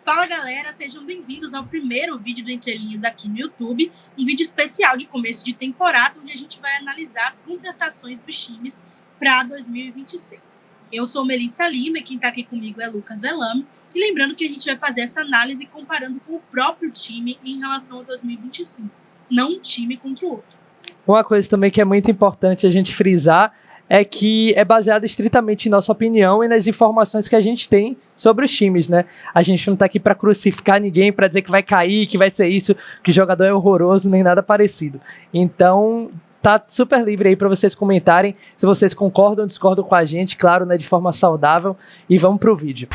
Fala galera, sejam bem-vindos ao primeiro vídeo do Entre Linhas aqui no YouTube, um vídeo especial de começo de temporada, onde a gente vai analisar as contratações dos times para 2026. Eu sou Melissa Lima e quem está aqui comigo é Lucas Velame, e lembrando que a gente vai fazer essa análise comparando com o próprio time em relação a 2025, não um time contra o outro. Uma coisa também que é muito importante a gente frisar é que é baseado estritamente em nossa opinião e nas informações que a gente tem sobre os times, né? A gente não tá aqui para crucificar ninguém, para dizer que vai cair, que vai ser isso, que o jogador é horroroso, nem nada parecido. Então, tá super livre aí para vocês comentarem se vocês concordam ou discordam com a gente, claro, né, de forma saudável. E vamos pro vídeo.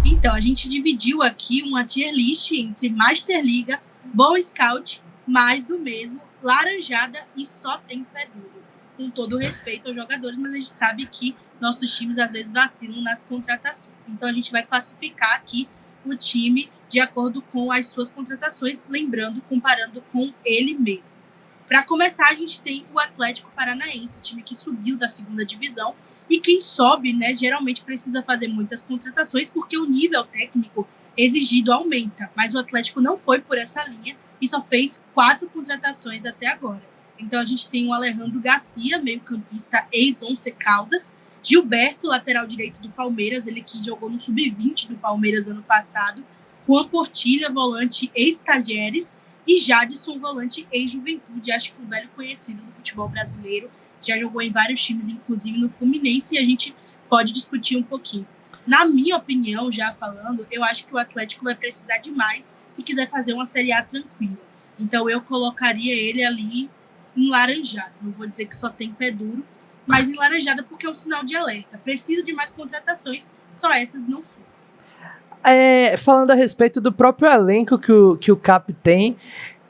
Então, a gente dividiu aqui uma tier list entre Master Liga, Bom Scout, mais do mesmo, laranjada e só tem pé duro. Com todo respeito aos jogadores, mas a gente sabe que nossos times às vezes vacilam nas contratações. Então a gente vai classificar aqui o time de acordo com as suas contratações, lembrando, comparando com ele mesmo. Para começar, a gente tem o Atlético Paranaense, time que subiu da segunda divisão, e quem sobe, né, geralmente precisa fazer muitas contratações porque o nível técnico exigido aumenta, mas o Atlético não foi por essa linha e só fez 4 contratações até agora. Então a gente tem o Alejandro Garcia, meio-campista ex-Once Caldas, Gilberto, lateral direito do Palmeiras, ele que jogou no Sub-20 do Palmeiras ano passado, Juan Portilha, volante ex-Talheres, e Jadson, volante ex-Juventude, acho que um velho conhecido do futebol brasileiro, já jogou em vários times, inclusive no Fluminense, e a gente pode discutir um pouquinho. Na minha opinião, já falando, eu acho que o Atlético vai precisar de mais se quiser fazer uma Série A tranquila. Então eu colocaria ele ali em laranjada. Não vou dizer que só tem pé duro, mas em laranjada porque é um sinal de alerta. Precisa de mais contratações, só essas não foram. Falando a respeito do próprio elenco que o Cap tem,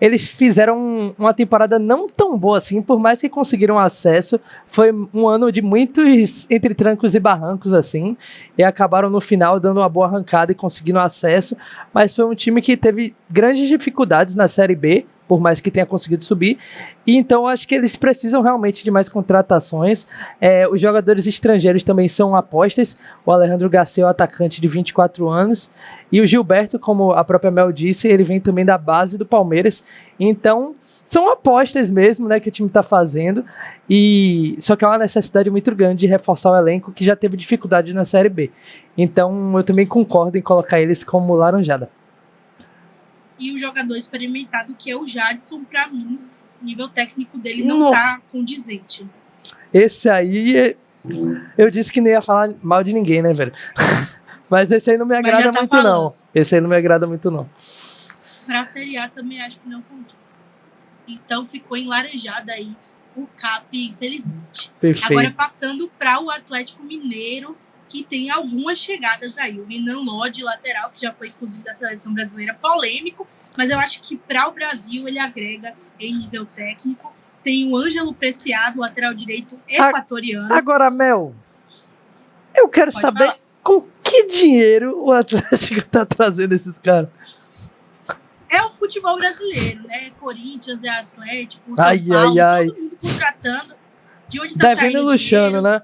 eles fizeram uma temporada não tão boa assim, por mais que conseguiram acesso. Foi um ano de muitos entre trancos e barrancos, assim, e acabaram no final dando uma boa arrancada e conseguindo acesso, mas foi um time que teve grandes dificuldades na Série B, por mais que tenha conseguido subir, e então acho que eles precisam realmente de mais contratações. Os jogadores estrangeiros também são apostas. O Alejandro Garcia é um atacante de 24 anos, e o Gilberto, como a própria Mel disse, ele vem também da base do Palmeiras, então são apostas mesmo, né, que o time está fazendo, e só que é uma necessidade muito grande de reforçar o elenco, que já teve dificuldade na Série B, então eu também concordo em colocar eles como laranjada. E o jogador experimentado, que é o Jadson, para mim, o nível técnico dele não tá condizente. Esse aí, eu disse que nem ia falar mal de ninguém, né, velho? Mas esse aí não me agrada muito, não. Esse aí não me agrada muito, não. Pra Série A também acho que não condiz. Então ficou enlaranjada aí o Cap, infelizmente. Perfeito. Agora passando para o Atlético Mineiro, que tem algumas chegadas aí. O Renan Lodge, lateral, que já foi inclusive da seleção brasileira, polêmico, mas eu acho que para o Brasil ele agrega em nível técnico. Tem o Ângelo Preciado, lateral direito equatoriano. Agora, Mel, eu quero saber com que dinheiro o Atlético tá trazendo esses caras. É o futebol brasileiro, né? Corinthians, é Atlético, São Paulo, todo mundo contratando. De onde tá saindo o Luciano, né?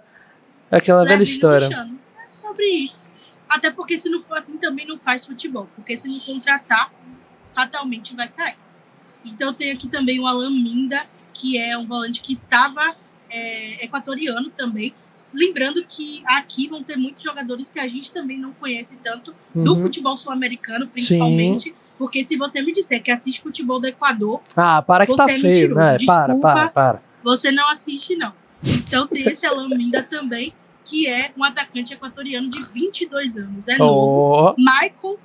Aquela velha história. Luciano. É sobre isso. Até porque se não for assim, também não faz futebol. Porque se não contratar, fatalmente vai cair. Então tem aqui também o Alan Minda, que é um volante que estava equatoriano também. Lembrando que aqui vão ter muitos jogadores que a gente também não conhece tanto do futebol sul-americano, principalmente. Sim. Porque se você me disser que assiste futebol do Equador, para que você tá é feio, né? Desculpa, para. Você não assiste, não. Então tem esse Alan Minda também, que é um atacante equatoriano de 22 anos. É novo. Michael,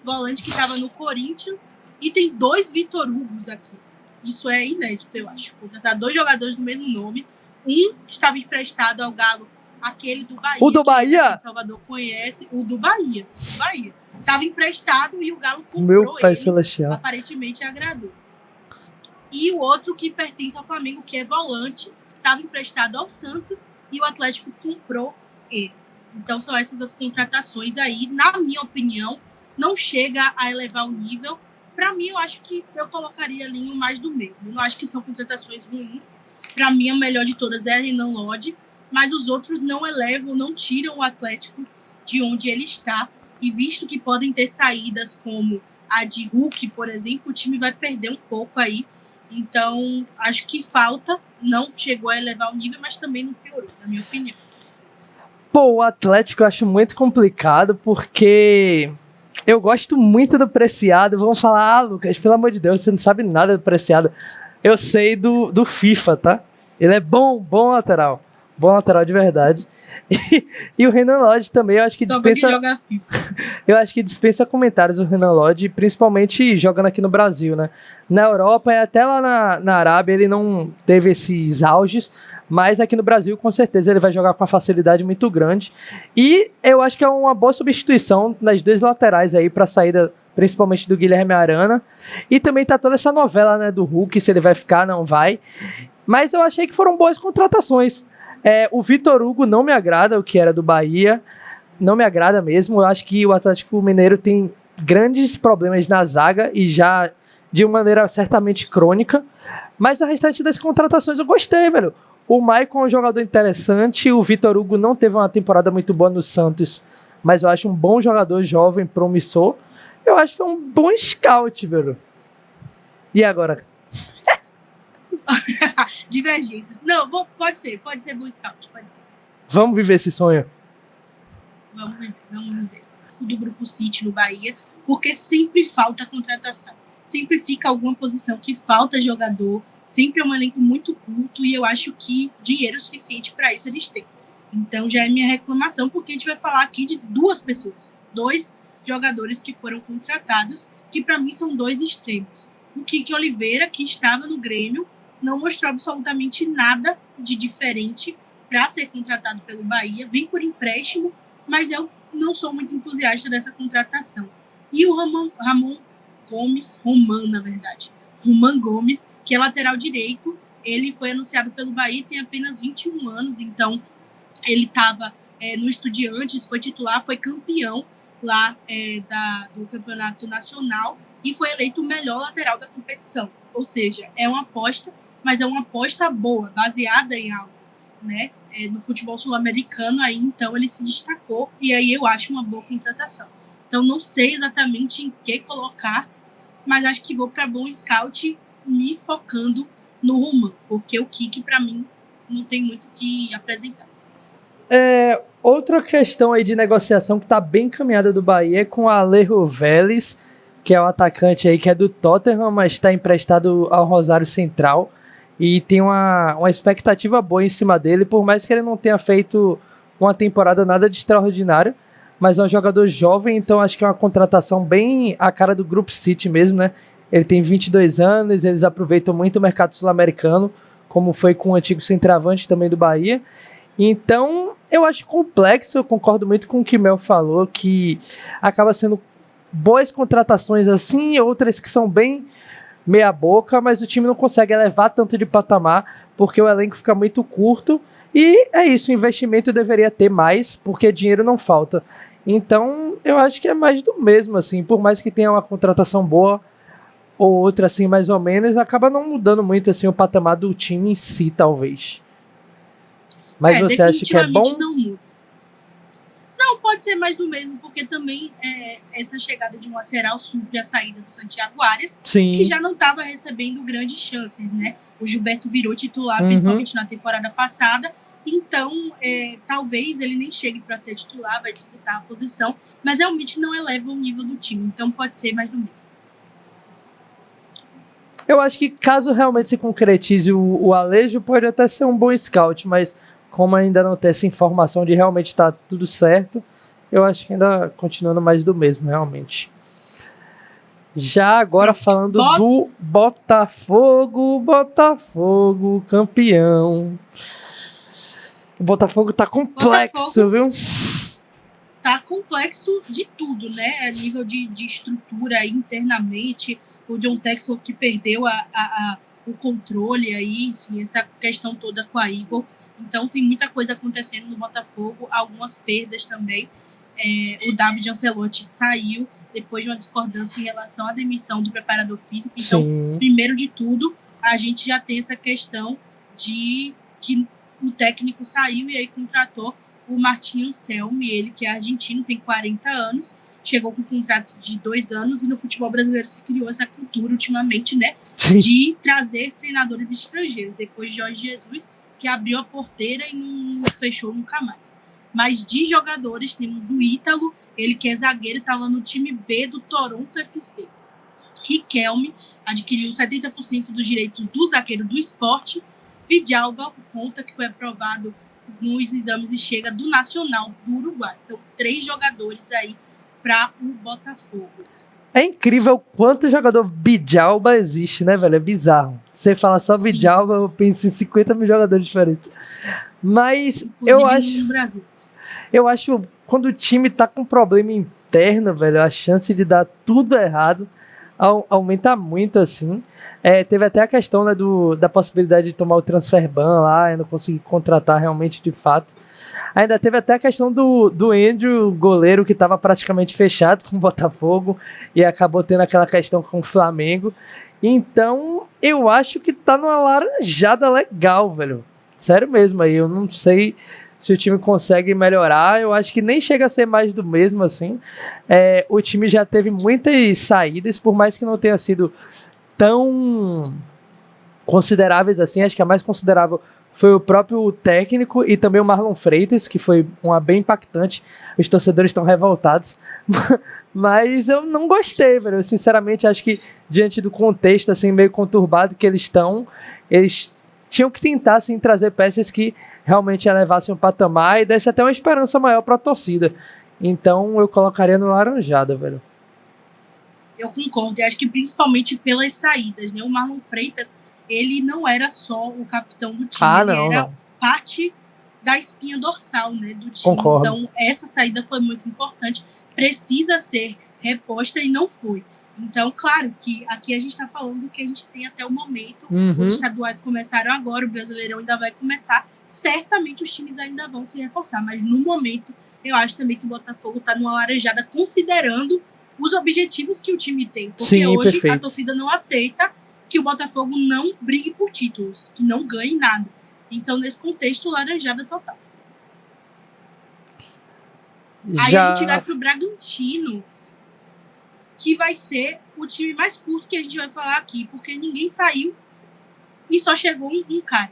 volante que estava no Corinthians. E tem 2 Vitor Hugos aqui. Isso é inédito, eu acho. Contratar 2 jogadores do mesmo nome. Um que estava emprestado ao Galo, aquele do Bahia. O do Bahia? Que Salvador conhece. O do Bahia. Estava emprestado e o Galo comprou Meu pai ele. Celestial. Aparentemente agradou. E o outro que pertence ao Flamengo, que é volante, estava emprestado ao Santos e o Atlético comprou ele. Então são essas as contratações aí. Na minha opinião, não chega a elevar o nível. Para mim, eu acho que eu colocaria ali um mais do mesmo. Eu não acho que são contratações ruins. Para mim, a melhor de todas é a Renan Lodge, mas os outros não elevam, não tiram o Atlético de onde ele está, e visto que podem ter saídas como a de Hulk, por exemplo, o time vai perder um pouco aí. Então, acho que falta, não chegou a elevar o nível, mas também não piorou, na minha opinião. Pô, o Atlético eu acho muito complicado, porque eu gosto muito do Preciado. Vamos falar, Lucas, pelo amor de Deus, você não sabe nada do Preciado. Eu sei do FIFA, tá? Ele é bom lateral. Bom lateral de verdade. E o Renan Lodge também, eu acho que Só dispensa. joga FIFA. Eu acho que dispensa comentários o Renan Lodge, principalmente jogando aqui no Brasil, né? Na Europa e até lá na Arábia ele não teve esses auges, mas aqui no Brasil com certeza ele vai jogar com uma facilidade muito grande. E eu acho que é uma boa substituição nas duas laterais aí para a saída, principalmente do Guilherme Arana. E também tá toda essa novela, né, do Hulk, se ele vai ficar, não vai. Mas eu achei que foram boas contratações. O Vitor Hugo não me agrada, o que era do Bahia. Não me agrada mesmo. Eu acho que o Atlético Mineiro tem grandes problemas na zaga e já de uma maneira certamente crônica. Mas a restante das contratações eu gostei, velho. O Maicon é um jogador interessante. O Vitor Hugo não teve uma temporada muito boa no Santos, mas eu acho um bom jogador, jovem, promissor. Eu acho que foi um bom scout, velho. E agora? Divergências. Não, pode ser bom scout, pode ser. Vamos viver esse sonho. Vamos viver. Do Grupo City no Bahia, porque sempre falta contratação. Sempre fica alguma posição que falta jogador, sempre é um elenco muito curto e eu acho que dinheiro suficiente para isso eles têm. Então já é minha reclamação, porque a gente vai falar aqui de duas pessoas, dois jogadores que foram contratados, que para mim são dois extremos. O Kiki Oliveira, que estava no Grêmio, não mostrou absolutamente nada de diferente para ser contratado pelo Bahia, vem por empréstimo, mas eu não sou muito entusiasta dessa contratação. E o Roman Gomes, que é lateral direito, ele foi anunciado pelo Bahia e tem apenas 21 anos, então ele estava no Estudiantes, foi titular, foi campeão lá do Campeonato Nacional e foi eleito o melhor lateral da competição. Ou seja, é uma aposta, mas é uma aposta boa, baseada em algo, né? No futebol sul-americano, aí então ele se destacou e aí eu acho uma boa contratação. Então não sei exatamente em que colocar, mas acho que vou para bom scout me focando no Roman, porque o Kiki para mim não tem muito o que apresentar. Outra questão aí de negociação que está bem encaminhada do Bahia é com o Alejo Vélez, que é o atacante aí que é do Tottenham, mas está emprestado ao Rosário Central. E tem uma expectativa boa em cima dele, por mais que ele não tenha feito uma temporada nada de extraordinário, mas é um jogador jovem, então acho que é uma contratação bem a cara do Grupo City mesmo, né? Ele tem 22 anos, eles aproveitam muito o mercado sul-americano, como foi com o antigo centroavante também do Bahia. Então, eu acho complexo, eu concordo muito com o que o Mel falou, que acaba sendo boas contratações assim, outras que são bem meia boca, mas o time não consegue elevar tanto de patamar, porque o elenco fica muito curto, e é isso, o investimento deveria ter mais, porque dinheiro não falta. Então, eu acho que é mais do mesmo, assim, por mais que tenha uma contratação boa, ou outra assim, mais ou menos, acaba não mudando muito, assim, o patamar do time em si, talvez. Mas você acha que é bom? Não muda. Não, pode ser mais do mesmo, porque também essa chegada de um lateral supre a saída do Santiago Arias, Sim. Que já não estava recebendo grandes chances, né? O Gilberto virou titular, principalmente na temporada passada, então talvez ele nem chegue para ser titular, vai disputar a posição, mas realmente não eleva o nível do time, então pode ser mais do mesmo. Eu acho que caso realmente se concretize o Alejo, pode até ser um bom scout, mas como ainda não tem essa informação de realmente estar tudo certo, eu acho que ainda continuando mais do mesmo, realmente. Já agora falando do Botafogo, campeão. O Botafogo tá complexo, viu? Tá complexo de tudo, né? A nível de estrutura internamente, o John Texel que perdeu o controle aí, enfim, essa questão toda com a Igor. Então tem muita coisa acontecendo no Botafogo, algumas perdas também. O David Ancelotti saiu depois de uma discordância em relação à demissão do preparador físico. Então, Sim. Primeiro de tudo, a gente já tem essa questão de que o técnico saiu e aí contratou o Martin Anselmi, ele que é argentino, tem 40 anos, chegou com um contrato de 2 anos e no futebol brasileiro se criou essa cultura ultimamente, né, de trazer treinadores estrangeiros, depois de Jorge Jesus, que abriu a porteira e não fechou nunca mais. Mas de jogadores, temos o Ítalo, ele que é zagueiro, estava no time B do Toronto FC. Riquelme adquiriu 70% dos direitos do zagueiro do Sport. Vidalba, ponta, que foi aprovado nos exames e chega do Nacional do Uruguai. Então, 3 jogadores aí para o Botafogo. É incrível quanto jogador Vidalba existe, né, velho? É bizarro. Você fala só Vidalba, eu penso em 50 mil jogadores diferentes. Mas inclusive eu acho quando o time tá com problema interno, velho, a chance de dar tudo errado aumenta muito, assim. Teve até a questão, né, da possibilidade de tomar o transfer ban lá, e não conseguir contratar realmente de fato. Ainda teve até a questão do Andrew, goleiro, que estava praticamente fechado com o Botafogo e acabou tendo aquela questão com o Flamengo. Então, eu acho que tá numa laranjada legal, velho. Sério mesmo, aí eu não sei se o time consegue melhorar. Eu acho que nem chega a ser mais do mesmo, assim. O time já teve muitas saídas, por mais que não tenha sido tão consideráveis assim. Acho que a mais considerável foi o próprio técnico e também o Marlon Freitas, que foi uma bem impactante. Os torcedores estão revoltados. Mas eu não gostei, velho. Eu sinceramente acho que, diante do contexto assim, meio conturbado que eles tinham que tentar assim, trazer peças que realmente elevassem o patamar e desse até uma esperança maior para a torcida. Então eu colocaria no laranjada, velho. Eu concordo. Eu acho que principalmente pelas saídas, né? O Marlon Freitas, ele não era só o capitão do time, ele era parte da espinha dorsal, né, do time. Concordo. Então, essa saída foi muito importante, precisa ser reposta e não foi. Então, claro que aqui a gente está falando do que a gente tem até o momento. Os estaduais começaram agora, o Brasileirão ainda vai começar. Certamente os times ainda vão se reforçar, mas no momento eu acho também que o Botafogo está numa laranjada, considerando os objetivos que o time tem. Porque Sim, hoje perfeito. A torcida não aceita que o Botafogo não brigue por títulos, que não ganhe nada. Então, nesse contexto, laranjada total. Aí a gente vai pro Bragantino, que vai ser o time mais curto que a gente vai falar aqui, porque ninguém saiu e só chegou um cara.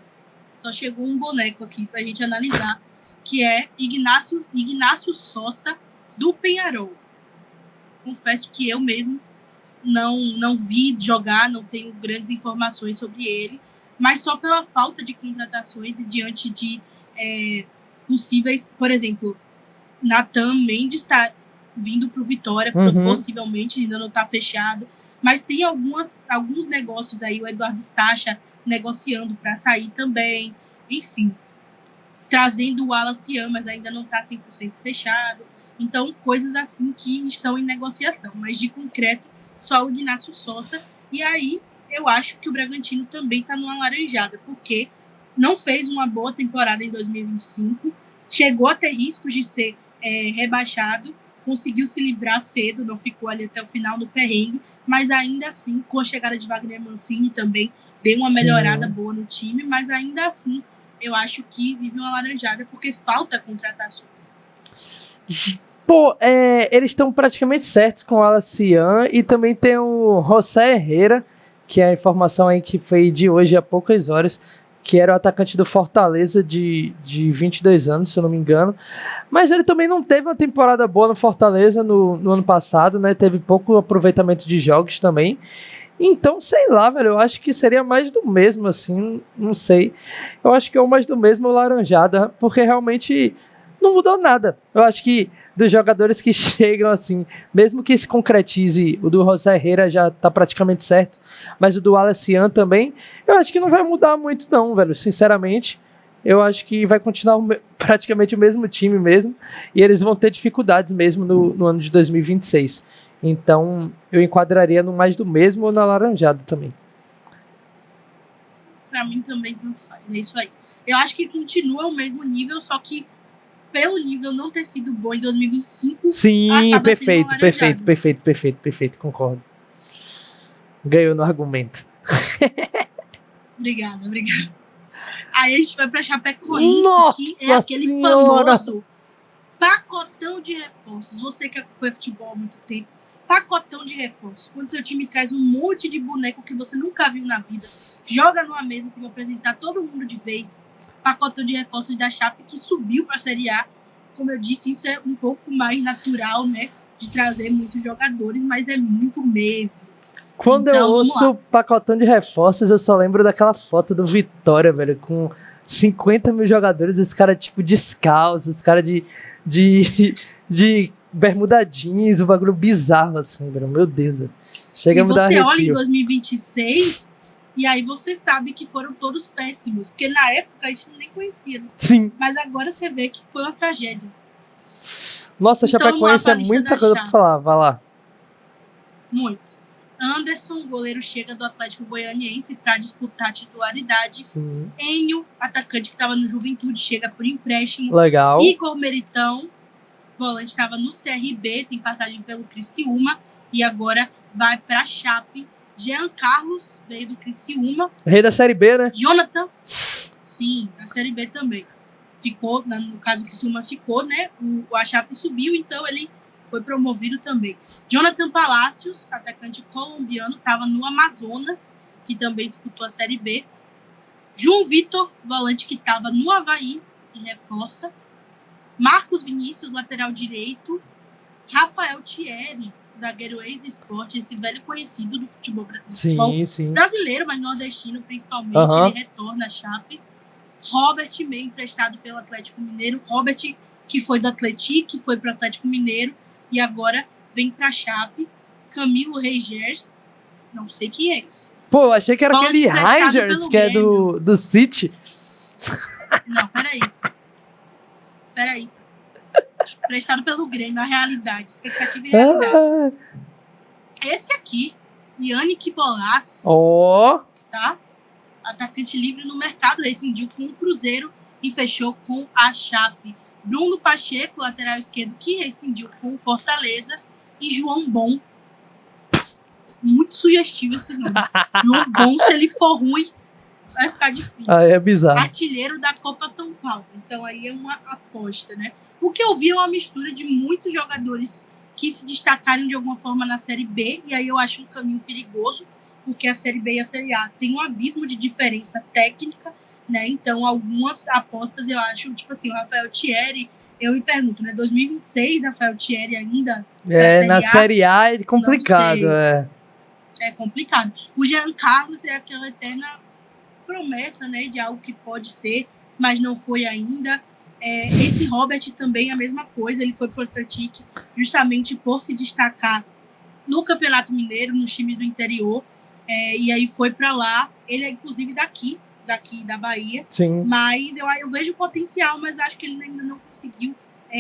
Só chegou um boneco aqui pra gente analisar, que é Ignacio Sosa, do Peñarol. Confesso que eu mesmo não vi jogar, não tenho grandes informações sobre ele, mas só pela falta de contratações e diante de possíveis, por exemplo, Nathan Mendes está vindo para o Vitória, possivelmente, ainda não está fechado, mas tem alguns negócios aí, o Eduardo Sacha negociando para sair também, enfim, trazendo o Wallace Ian, mas ainda não está 100% fechado, então coisas assim que estão em negociação, mas de concreto só o Ignacio Sosa. E aí eu acho que o Bragantino também está numa laranjada, porque não fez uma boa temporada em 2025, chegou a ter riscos de ser rebaixado, conseguiu se livrar cedo, não ficou ali até o final no perrengue, mas ainda assim, com a chegada de Wagner Mancini também, deu uma melhorada boa no time, mas ainda assim eu acho que vive uma laranjada, porque falta contratações. Pô, eles estão praticamente certos com o Alacian e também tem o José Herrera, que é a informação aí que foi de hoje há poucas horas, que era o atacante do Fortaleza de 22 anos, se eu não me engano. Mas ele também não teve uma temporada boa no Fortaleza no ano passado, né? Teve pouco aproveitamento de jogos também. Então, sei lá, velho, eu acho que seria mais do mesmo, assim, não sei. Eu acho que é o mais do mesmo laranjada, porque realmente não mudou nada. Eu acho que dos jogadores que chegam assim, mesmo que se concretize, o do José Herrera já tá praticamente certo, mas o do Alacian também, eu acho que não vai mudar muito não, velho, sinceramente. Eu acho que vai continuar praticamente o mesmo time mesmo, e eles vão ter dificuldades mesmo no ano de 2026. Então, eu enquadraria no mais do mesmo ou na laranjada também. Pra mim também tanto faz, é isso aí. Eu acho que continua o mesmo nível, só que pelo nível não ter sido bom em 2025, sim, perfeito, concordo. Ganhou no argumento. Obrigada. Aí a gente vai pra Chapecoense, Nossa que é aquele Senhora! famoso pacotão de reforços. Você que acompanha futebol há muito tempo, pacotão de reforços. Quando seu time traz um monte de boneco que você nunca viu na vida, joga numa mesa assim, pra apresentar todo mundo de vez. Pacotão de reforços da Chape que subiu pra Série A. Como eu disse, isso é um pouco mais natural, né? De trazer muitos jogadores, mas é muito mesmo. Quando Então, eu vamos ouço lá. pacotão de reforços, eu só lembro daquela foto do Vitória, velho, com 50 mil jogadores, os caras, tipo, descalços, os caras de bermuda jeans, um bagulho bizarro, assim, velho. Meu Deus, velho. Chega E a me dar você olha em arrepio. 2026 e aí você sabe que foram todos péssimos. Porque na época a gente nem conhecia. Né? Sim. Mas agora você vê que foi uma tragédia. Nossa, Então, Chapecoense é muita coisa pra falar, vai lá. Muito. Anderson, goleiro, chega do Atlético Goianiense para disputar a titularidade. Sim. Enio, atacante que estava no Juventude, chega por empréstimo. Legal. Igor Meritão, volante, estava no CRB, tem passagem pelo Criciúma e agora vai para a Chape. Jean Carlos veio do Criciúma. Rei da Série B, né? Jonathan, sim, na Série B também. Ficou, no caso o Criciúma ficou, né? A Chape subiu, então ele foi promovido também. Jonathan Palacios, atacante colombiano, estava no Amazonas, que também disputou a Série B. João Vitor, volante que estava no Avaí, e reforça. Marcos Vinícius, lateral direito. Rafael Thierry, zagueiro ex-esporte, esse velho conhecido do futebol brasileiro, mas nordestino principalmente. Ele retorna à Chape. Robert Meio, emprestado pelo Atlético Mineiro. Robert, que foi do Atlético, que foi para o Atlético Mineiro e agora vem para a Chape. Camilo Reigers, não sei quem é esse. Pô, achei que era aquele Reigers que é do City. Não, peraí. Emprestado pelo Grêmio, a realidade, expectativa e realidade. Esse aqui, Yannick Bolasie, tá? Atacante livre no mercado, rescindiu com o Cruzeiro e fechou com a Chape. Bruno Pacheco, lateral esquerdo, que rescindiu com o Fortaleza. E João Bom. Muito sugestivo esse nome. João Bom, se ele for ruim, vai ficar difícil. É bizarro. Artilheiro da Copa São Paulo. Então aí é uma aposta, né? O que eu vi é uma mistura de muitos jogadores que se destacaram de alguma forma na Série B. E aí eu acho um caminho perigoso, porque a Série B e a Série A tem um abismo de diferença técnica, né? Então, algumas apostas eu acho, tipo assim, o Rafael Thierry, eu me pergunto, né? 2026, Rafael Thierry ainda na Série A é complicado, É complicado. O Jean Carlos é aquela eterna promessa, né? De algo que pode ser, mas não foi ainda. Esse Robert também é a mesma coisa, ele foi pro Atlético justamente por se destacar no Campeonato Mineiro, no time do interior. E aí foi para lá. Ele é inclusive daqui da Bahia. Sim. Mas eu vejo potencial, mas acho que ele ainda não conseguiu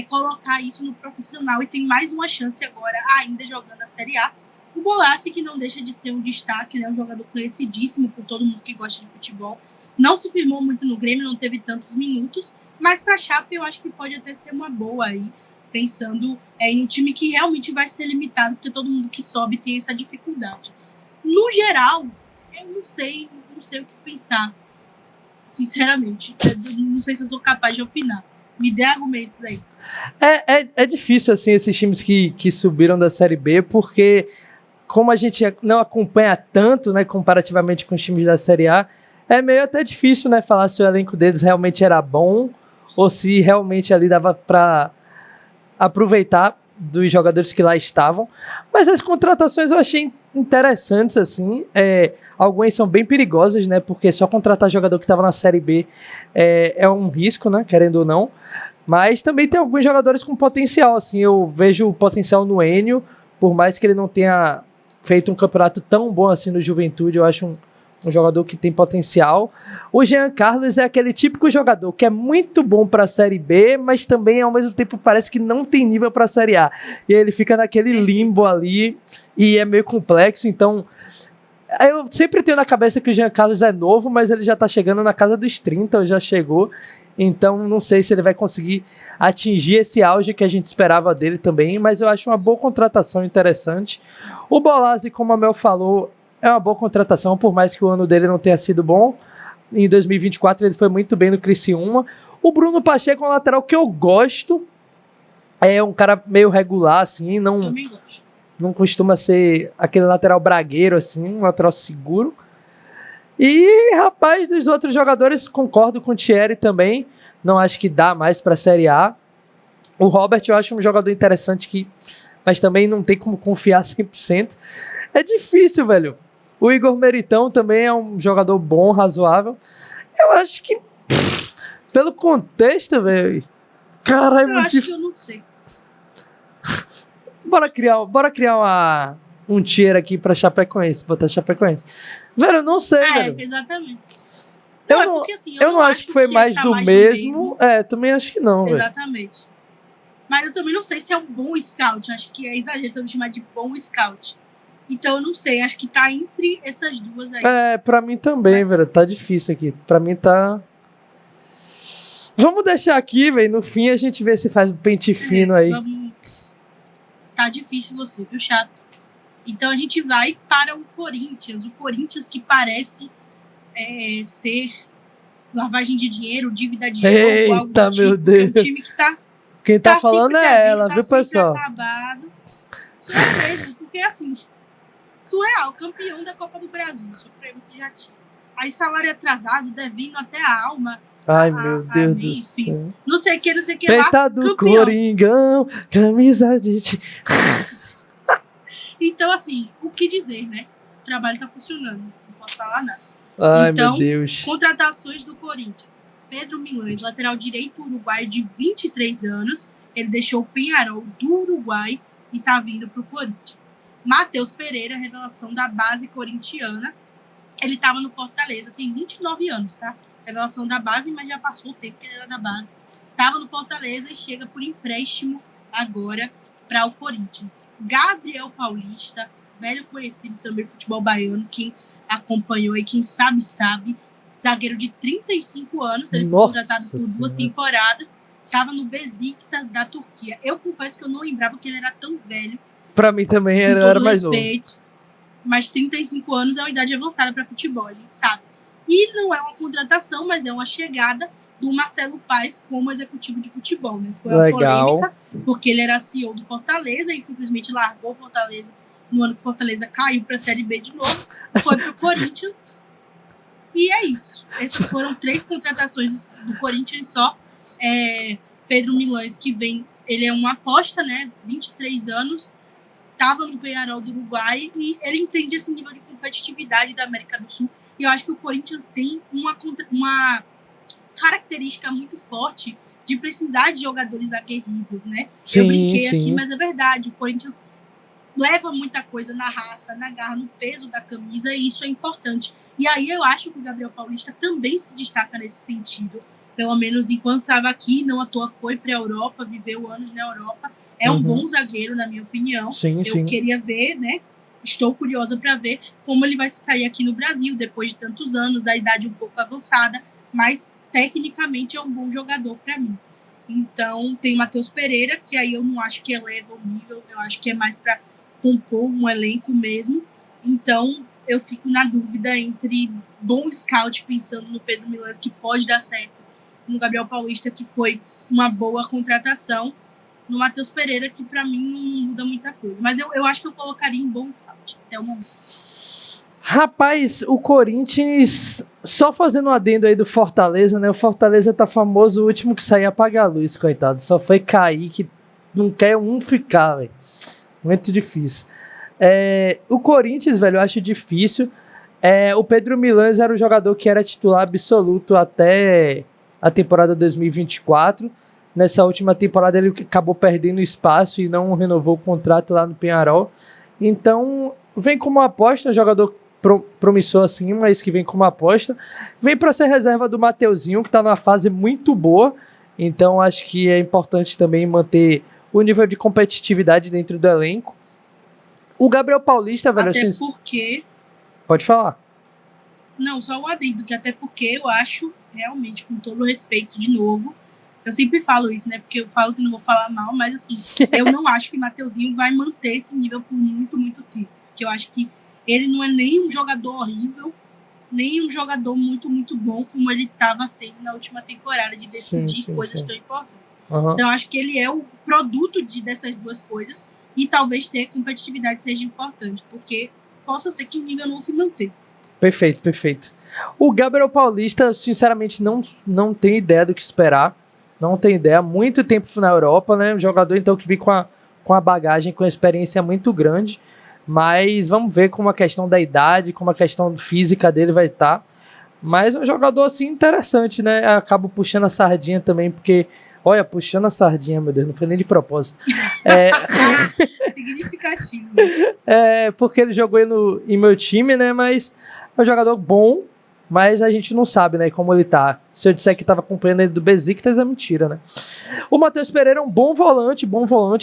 colocar isso no profissional e tem mais uma chance agora, ainda jogando a Série A. O Bolasie, que não deixa de ser um destaque, né? Um jogador conhecidíssimo por todo mundo que gosta de futebol. Não se firmou muito no Grêmio, não teve tantos minutos, mas para a Chape eu acho que pode até ser uma boa aí, pensando em um time que realmente vai ser limitado, porque todo mundo que sobe tem essa dificuldade. No geral, eu não sei o que pensar, sinceramente. Eu não sei se eu sou capaz de opinar. Me dê argumentos aí. É difícil, assim, esses times que subiram da Série B, porque como a gente não acompanha tanto, né, comparativamente com os times da Série A, é meio até difícil, né, falar se o elenco deles realmente era bom ou se realmente ali dava para aproveitar dos jogadores que lá estavam. Mas as contratações eu achei interessantes, assim. Algumas são bem perigosas, né, porque só contratar jogador que estava na Série B é um risco, né, querendo ou não. Mas também tem alguns jogadores com potencial, assim. Eu vejo o potencial no Enio, por mais que ele não tenha feito um campeonato tão bom assim no Juventude, eu acho um jogador que tem potencial. O Jean Carlos é aquele típico jogador que é muito bom para a Série B, mas também ao mesmo tempo parece que não tem nível para a Série A. E ele fica naquele limbo ali e é meio complexo, então eu sempre tenho na cabeça que o Jean Carlos é novo, mas ele já está chegando na casa dos 30, ou já chegou. Então não sei se ele vai conseguir atingir esse auge que a gente esperava dele também, mas eu acho uma boa contratação, interessante. O Bolasie, como a Mel falou, é uma boa contratação, por mais que o ano dele não tenha sido bom, em 2024 ele foi muito bem no Criciúma. O Bruno Pacheco é um lateral que eu gosto. É um cara meio regular, assim, Também gosto. não costuma ser aquele lateral bragueiro, assim, um lateral seguro. E, rapaz, dos outros jogadores, concordo com o Thierry também. Não acho que dá mais para a Série A. O Robert eu acho um jogador interessante, mas também não tem como confiar 100%. É difícil, velho. O Igor Meritão também é um jogador bom, razoável. Eu acho que, pelo contexto, velho... Caralho, eu acho que eu não sei. Bora criar um tier aqui pra Chapecoense, botar Chapecoense. Velho, eu não sei, velho. Exatamente. Porque, assim, eu não acho que foi mais do mesmo. Também acho que não, velho. Exatamente. Mas eu também não sei se é um bom scout. Acho que é exagero também chamar de bom scout. Então eu não sei. Acho que tá entre essas duas aí. Pra mim também, velho. Tá difícil aqui. Pra mim tá... Vamos deixar aqui, velho. No fim a gente vê se faz um pente fino aí. Tá difícil você, viu, Chape? Então a gente vai para o Corinthians. O Corinthians que parece ser lavagem de dinheiro, dívida de jogo, Eita, algo do tipo, meu Deus. um time que tá... Quem tá falando é ela, viu, pessoal? Acabado. Isso é mesmo, porque assim, surreal, campeão da Copa do Brasil, Supremo você já tinha. Aí salário atrasado, devendo até a alma. Ai, meu Deus do céu. Não sei o que Peita lá. Do campeão. Coringão, camisa de... Então, assim, o que dizer, né? O trabalho tá funcionando, não posso falar nada. Ai, então, meu Deus. Contratações do Corinthians. Pedro Milães, lateral direito uruguaio de 23 anos. Ele deixou o Peñarol do Uruguai e tá vindo pro Corinthians. Matheus Pereira, revelação da base corintiana. Ele tava no Fortaleza, tem 29 anos, tá? Revelação da base, mas já passou o tempo que ele era da base. Tava no Fortaleza e chega por empréstimo agora para o Corinthians. Gabriel Paulista, velho conhecido também do futebol baiano, quem acompanhou e quem sabe, zagueiro de 35 anos, ele foi contratado por 2 temporadas, estava no Besiktas da Turquia. Eu confesso que eu não lembrava que ele era tão velho. Para mim também era mais novo. Mas 35 anos é uma idade avançada para futebol, a gente sabe. E não é uma contratação, mas é uma chegada do Marcelo Paes como executivo de futebol. Né? Foi uma polêmica, porque ele era CEO do Fortaleza e simplesmente largou o Fortaleza no ano que o Fortaleza caiu para a Série B de novo, foi para o Corinthians. E é isso. Essas foram 3 contratações do Corinthians só. Pedro Milães, que vem, ele é uma aposta, né? 23 anos, estava no Peñarol do Uruguai e ele entende esse nível de competitividade da América do Sul. E eu acho que o Corinthians tem uma característica muito forte de precisar de jogadores aguerridos, né? Sim, eu brinquei aqui, mas é verdade. O Corinthians leva muita coisa na raça, na garra, no peso da camisa, e isso é importante. E aí eu acho que o Gabriel Paulista também se destaca nesse sentido. Pelo menos enquanto estava aqui, não à toa foi para a Europa, viveu anos na Europa. É um bom zagueiro, na minha opinião. Eu queria ver, né? Estou curiosa para ver como ele vai sair aqui no Brasil, depois de tantos anos, da idade um pouco avançada, mas tecnicamente é um bom jogador para mim. Então, tem o Matheus Pereira, que aí eu não acho que eleva o nível, eu acho que é mais para compor um elenco mesmo. Então, eu fico na dúvida entre bom scout, pensando no Pedro Milães, que pode dar certo, no Gabriel Paulista, que foi uma boa contratação, no Matheus Pereira, que para mim não muda muita coisa. Mas eu acho que eu colocaria em bom scout até o momento. Rapaz, o Corinthians, só fazendo um adendo aí do Fortaleza, né? O Fortaleza tá famoso, o último que sair apagar a luz, coitado. Só foi cair, que não quer um ficar, velho. Muito difícil. O Corinthians, velho, eu acho difícil. O Pedro Milães era o jogador que era titular absoluto até a temporada 2024. Nessa última temporada ele acabou perdendo espaço e não renovou o contrato lá no Peñarol. Então, vem como aposta, jogador promissor assim, mas que vem como aposta. Vem para ser reserva do Mateuzinho, que está numa fase muito boa. Então, acho que é importante também manter o nível de competitividade dentro do elenco. O Gabriel Paulista, velho... Até porque... Pode falar. Não, só um adendo, que até porque eu acho, realmente, com todo o respeito, de novo, eu sempre falo isso, né? Porque eu falo que não vou falar mal, mas assim, eu não acho que Mateuzinho vai manter esse nível por muito, muito tempo. Porque eu acho que ele não é nem um jogador horrível, nem um jogador muito, muito bom como ele estava sendo na última temporada, de decidir coisas tão importantes. Então, acho que ele é o produto dessas duas coisas e talvez ter competitividade seja importante, porque possa ser que o nível não se mantenha. Perfeito. O Gabriel Paulista, sinceramente, não tem ideia do que esperar. Não tem ideia. Muito tempo na Europa, né? Um jogador, então, que vem com a bagagem, com a experiência muito grande. Mas vamos ver como a questão da idade, como a questão física dele vai estar. Mas é um jogador, assim, interessante, né? Acabo puxando a sardinha também, porque... Olha, puxando a sardinha, meu Deus, não foi nem de propósito. Significativo. Porque ele jogou em meu time, né? Mas é um jogador bom, mas a gente não sabe, né, como ele tá. Se eu disser que estava acompanhando ele do Besiktas, é mentira, né? O Matheus Pereira é um bom volante,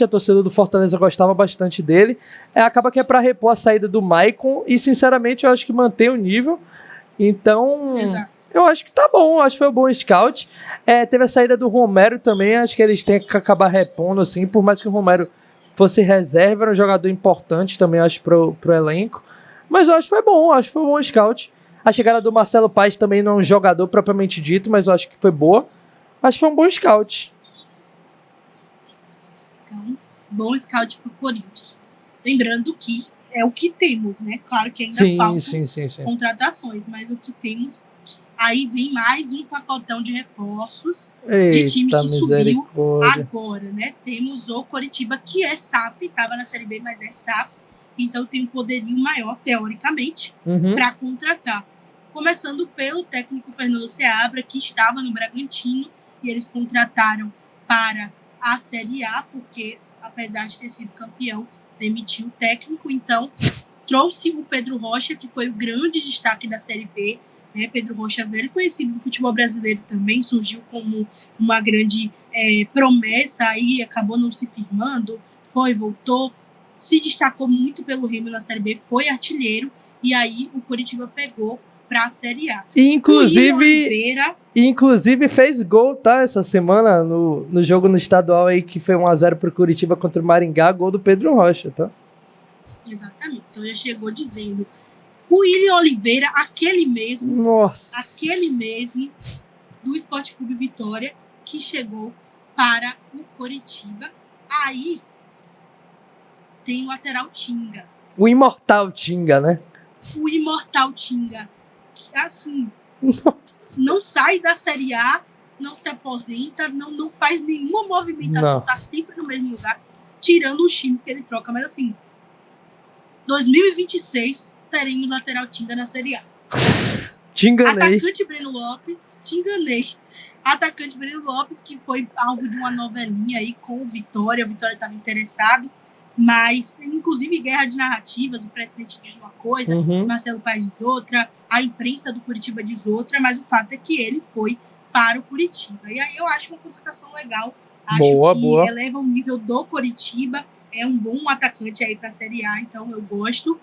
a torcida do Fortaleza gostava bastante dele. Acaba que é para repor a saída do Maicon e, sinceramente, eu acho que mantém o nível. Então, eu acho que tá bom, acho que foi um bom scout. Teve a saída do Romero também, acho que eles têm que acabar repondo, assim, por mais que o Romero fosse reserva, era um jogador importante também, acho, pro elenco. Mas eu acho que foi um bom scout. A chegada do Marcelo Paes também não é um jogador propriamente dito, mas eu acho que foi boa. Acho que foi um bom scout. Então, bom scout pro Corinthians. Lembrando que é o que temos, né? Claro que ainda faltam contratações, mas o que temos... Aí vem mais um pacotão de reforços de time que subiu agora, né? Temos o Coritiba, que é SAF, estava na Série B, mas é SAF. Então tem um poderio maior, teoricamente, para contratar. Começando pelo técnico Fernando Seabra, que estava no Bragantino, e eles contrataram para a Série A, porque, apesar de ter sido campeão, demitiu o técnico. Então, trouxe o Pedro Rocha, que foi o grande destaque da Série B. Pedro Rocha, velho conhecido do futebol brasileiro também, surgiu como uma grande promessa, aí acabou não se firmando, voltou, se destacou muito pelo Remo na Série B, foi artilheiro, e aí o Coritiba pegou para a Série A. Inclusive fez gol, tá? Essa semana no jogo no estadual aí, que foi 1-0 pro Coritiba contra o Maringá, gol do Pedro Rocha, tá? Exatamente, então já chegou dizendo... O William Oliveira, aquele mesmo do Sport Clube Vitória, que chegou para o Coritiba. Aí tem o lateral Tinga. O imortal Tinga, né? O imortal Tinga. Que, assim, não sai da Série A, não se aposenta, não faz nenhuma movimentação, tá sempre no mesmo lugar, tirando os times que ele troca. Mas, assim, 2026... teremos lateral Tinga na Série A. Te enganei. Atacante Breno Lopes, te enganei. Atacante Breno Lopes, que foi alvo de uma novelinha aí com o Vitória. O Vitória estava interessado, mas inclusive guerra de narrativas. O presidente diz uma coisa, Marcelo Paes diz outra, a imprensa do Curitiba diz outra, mas o fato é que ele foi para o Curitiba. E aí eu acho uma contratação legal. Acho que eleva o nível do Curitiba. É um bom atacante aí para a Série A, então eu gosto.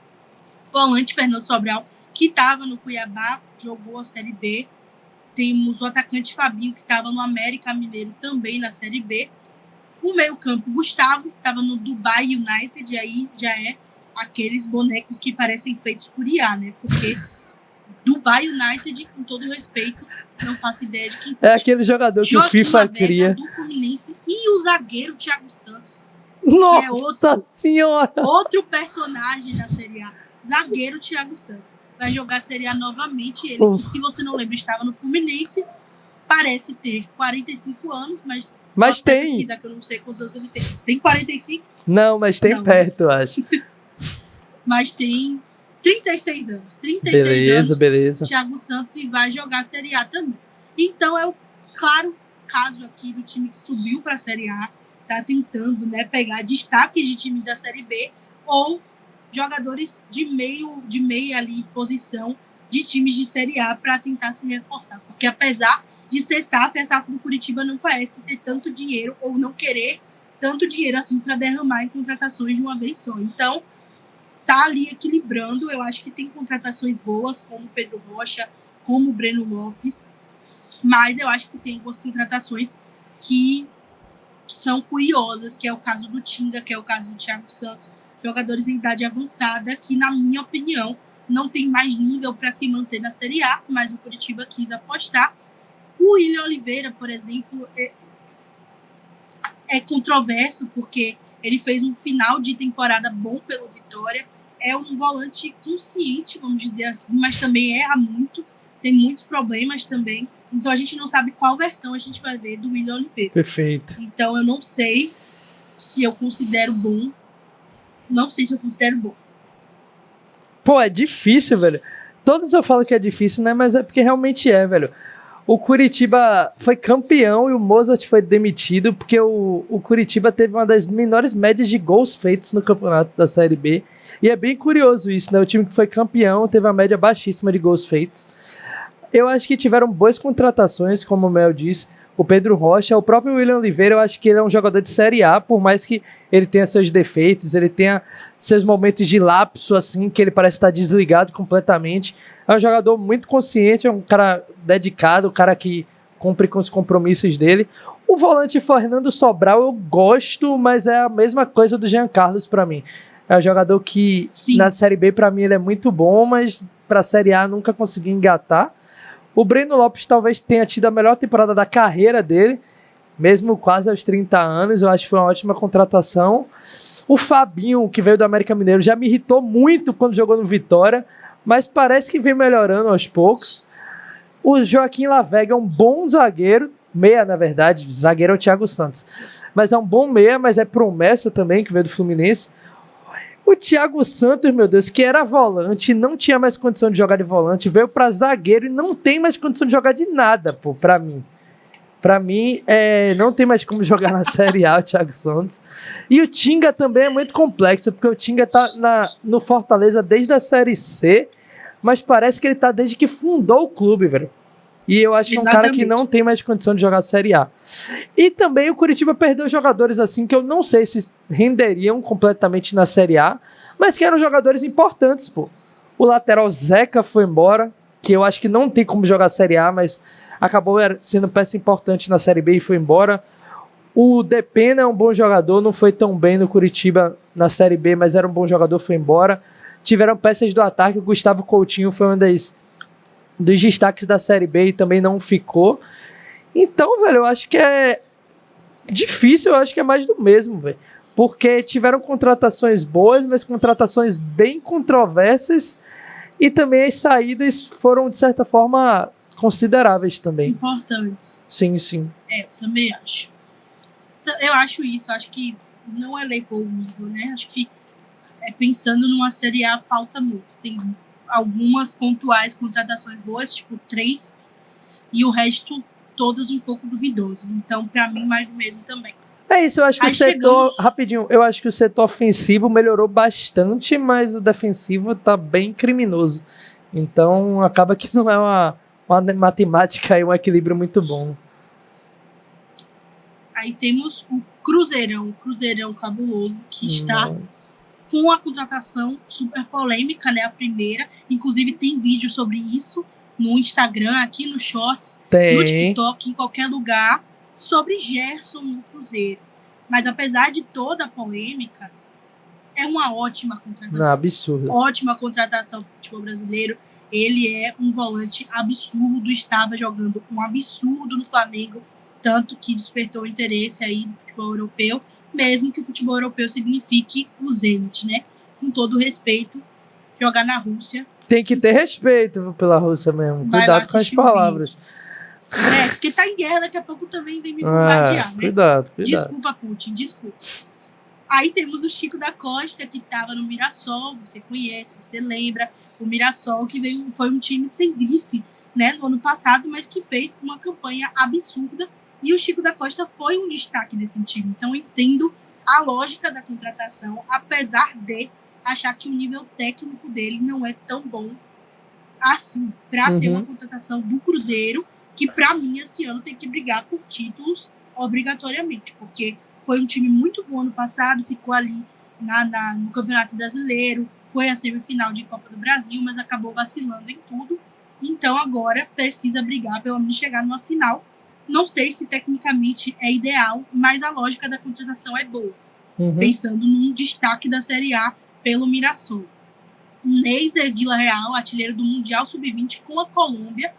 Volante Fernando Sobral, que estava no Cuiabá, jogou a Série B. Temos o atacante Fabinho, que estava no América Mineiro, também na Série B. O meio-campo Gustavo, que estava no Dubai United, e aí já é aqueles bonecos que parecem feitos por IA, né? Porque Dubai United, com todo respeito, não faço ideia de quem seja. É aquele jogador que o FIFA cria. Do Fluminense, e o zagueiro Thiago Santos. Nossa Senhora! Outro personagem da Série A. Zagueiro Thiago Santos. Vai jogar a Série A novamente. Ele, que, se você não lembra, estava no Fluminense. Parece ter 45 anos, mas tem. Pesquisa, que eu não sei quantos anos ele tem. Tem 45? Não, mas tem perto, eu acho. Mas tem 36 anos. 36 anos. Beleza. Thiago Santos, e vai jogar a Série A também. Então, é o claro caso aqui do time que subiu para a Série A. Tá tentando, né, pegar destaque de times da Série B ou jogadores de meia ali, posição de times de Série A para tentar se reforçar. Porque apesar de ser SAF, a SAF do Curitiba não parece ter tanto dinheiro ou não querer tanto dinheiro assim para derramar em contratações de uma vez só. Então, tá ali equilibrando. Eu acho que tem contratações boas, como o Pedro Rocha, como o Breno Lopes, mas eu acho que tem algumas contratações que são curiosas, que é o caso do Tinga, que é o caso do Thiago Santos, jogadores em idade avançada, que, na minha opinião, não tem mais nível para se manter na Série A, mas o Curitiba quis apostar. O William Oliveira, por exemplo, é controverso, porque ele fez um final de temporada bom pelo Vitória, é um volante consciente, vamos dizer assim, mas também erra muito, tem muitos problemas também, então a gente não sabe qual versão a gente vai ver do William Oliveira. Perfeito. Então eu não sei se eu considero bom, Pô, é difícil, velho. Todos eu falo que é difícil, né? Mas é porque realmente é, velho. O Curitiba foi campeão e o Mozart foi demitido porque o Curitiba teve uma das menores médias de gols feitos no campeonato da Série B. E é bem curioso isso, né? O time que foi campeão teve uma média baixíssima de gols feitos. Eu acho que tiveram boas contratações, como o Mel disse. O Pedro Rocha, o próprio William Oliveira, eu acho que ele é um jogador de Série A, por mais que ele tenha seus defeitos, ele tenha seus momentos de lapso, assim, que ele parece estar desligado completamente. É um jogador muito consciente, é um cara dedicado, um cara que cumpre com os compromissos dele. O volante Fernando Sobral eu gosto, mas é a mesma coisa do Jean Carlos para mim. É um jogador que Sim. Na Série B para mim ele é muito bom, mas para a Série A nunca conseguiu engatar. O Breno Lopes talvez tenha tido a melhor temporada da carreira dele, mesmo quase aos 30 anos, eu acho que foi uma ótima contratação. O Fabinho, que veio do América Mineiro, já me irritou muito quando jogou no Vitória, mas parece que vem melhorando aos poucos. O Joaquim Lavega é um bom zagueiro, meia na verdade, zagueiro é o Thiago Santos, mas é um bom meia, mas é promessa também, que veio do Fluminense. O Thiago Santos, meu Deus, que era volante, não tinha mais condição de jogar de volante, veio para zagueiro e não tem mais condição de jogar de nada, pô, para mim. Para mim, não tem mais como jogar na Série A o Thiago Santos. E o Tinga também é muito complexo, porque o Tinga tá no Fortaleza desde a Série C, mas parece que ele tá desde que fundou o clube, velho. E eu acho que é um cara que não tem mais condição de jogar a Série A. E também o Curitiba perdeu jogadores assim que eu não sei se renderiam completamente na Série A, mas que eram jogadores importantes, pô. O lateral Zeca foi embora, que eu acho que não tem como jogar a Série A, mas acabou sendo peça importante na Série B e foi embora. O Depena é um bom jogador, não foi tão bem no Curitiba na Série B, mas era um bom jogador, foi embora. Tiveram peças do ataque, o Gustavo Coutinho foi um dos destaques da Série B e também não ficou. Então, velho, eu acho que é difícil, eu acho que é mais do mesmo, velho. Porque tiveram contratações boas, mas contratações bem controversas e também as saídas foram, de certa forma, consideráveis também. Importantes. Sim, sim. Eu também acho. Eu acho isso, acho que não elevou o nível, né? Acho que pensando numa Série A falta muito. Tem algumas pontuais contratações boas, tipo 3, e o resto todas um pouco duvidosas. Então, para mim, mais do mesmo também. É isso, eu acho que o setor, rapidinho, eu acho que o setor ofensivo melhorou bastante, mas o defensivo tá bem criminoso. Então, acaba que não é uma matemática e um equilíbrio muito bom. Aí temos o Cruzeirão cabuloso, que está com a contratação super polêmica, né? A primeira. Inclusive, tem vídeo sobre isso no Instagram, aqui no Shorts, no TikTok, em qualquer lugar, sobre Gerson no Cruzeiro. Mas apesar de toda a polêmica, é uma ótima contratação. Não, absurdo. Ótima contratação do futebol brasileiro. Ele é um volante absurdo, estava jogando um absurdo no Flamengo, tanto que despertou o interesse aí do futebol europeu, mesmo que o futebol europeu signifique o Zenit, né? Com todo respeito, jogar na Rússia. Tem que ter respeito pela Rússia mesmo. Cuidado com as palavras. Porque tá em guerra, daqui a pouco também vem me bombardear, né? Cuidado. Desculpa, Putin, desculpa. Aí temos o Chico da Costa, que estava no Mirassol, você conhece, você lembra. O Mirassol, que foi um time sem grife, né, no ano passado, mas que fez uma campanha absurda. E o Chico da Costa foi um destaque nesse time. Então, eu entendo a lógica da contratação, apesar de achar que o nível técnico dele não é tão bom assim, para ser uma contratação do Cruzeiro, que para mim esse ano tem que brigar por títulos obrigatoriamente, porque foi um time muito bom ano passado, ficou ali no Campeonato Brasileiro, foi a semifinal de Copa do Brasil, mas acabou vacilando em tudo. Então agora precisa brigar, pelo menos chegar numa final. Não sei se tecnicamente é ideal, mas a lógica da contratação é boa. Pensando num destaque da Série A pelo Mirassol. Neiser Vila-Real, artilheiro do Mundial Sub-20 com a Colômbia,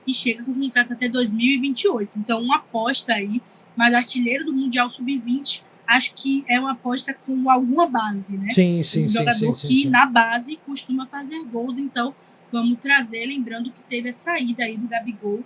e chega com contrato até 2028. Então, uma aposta aí, mas artilheiro do Mundial Sub-20, acho que é uma aposta com alguma base, né? Sim. Um jogador que na base costuma fazer gols, então vamos trazer, lembrando que teve a saída aí do Gabigol,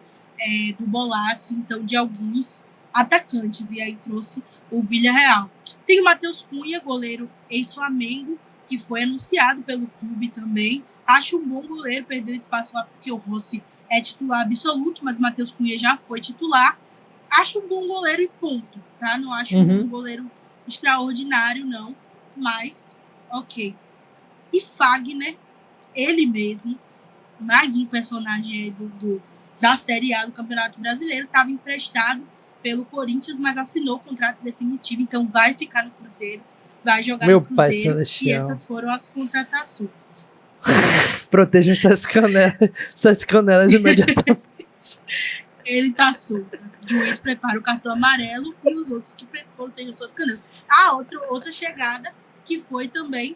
do Bolaço, então de alguns atacantes, e aí trouxe o Villarreal. Tem o Matheus Cunha, goleiro ex-Flamengo, que foi anunciado pelo clube também. Acho um bom goleiro, perdeu espaço lá porque o Rossi é titular absoluto, mas o Matheus Cunha já foi titular. Acho um bom goleiro e ponto, tá? Não acho um goleiro extraordinário, não, mas ok. E Fagner, ele mesmo, mais um personagem da Série A do Campeonato Brasileiro, estava emprestado pelo Corinthians, mas assinou o contrato definitivo, então vai ficar no Cruzeiro, vai jogar no Cruzeiro, e essas foram as contratações. Protejam suas canelas imediatamente. Ele tá solto. O juiz prepara o cartão amarelo e os outros que protejam suas canelas. Outra chegada que foi também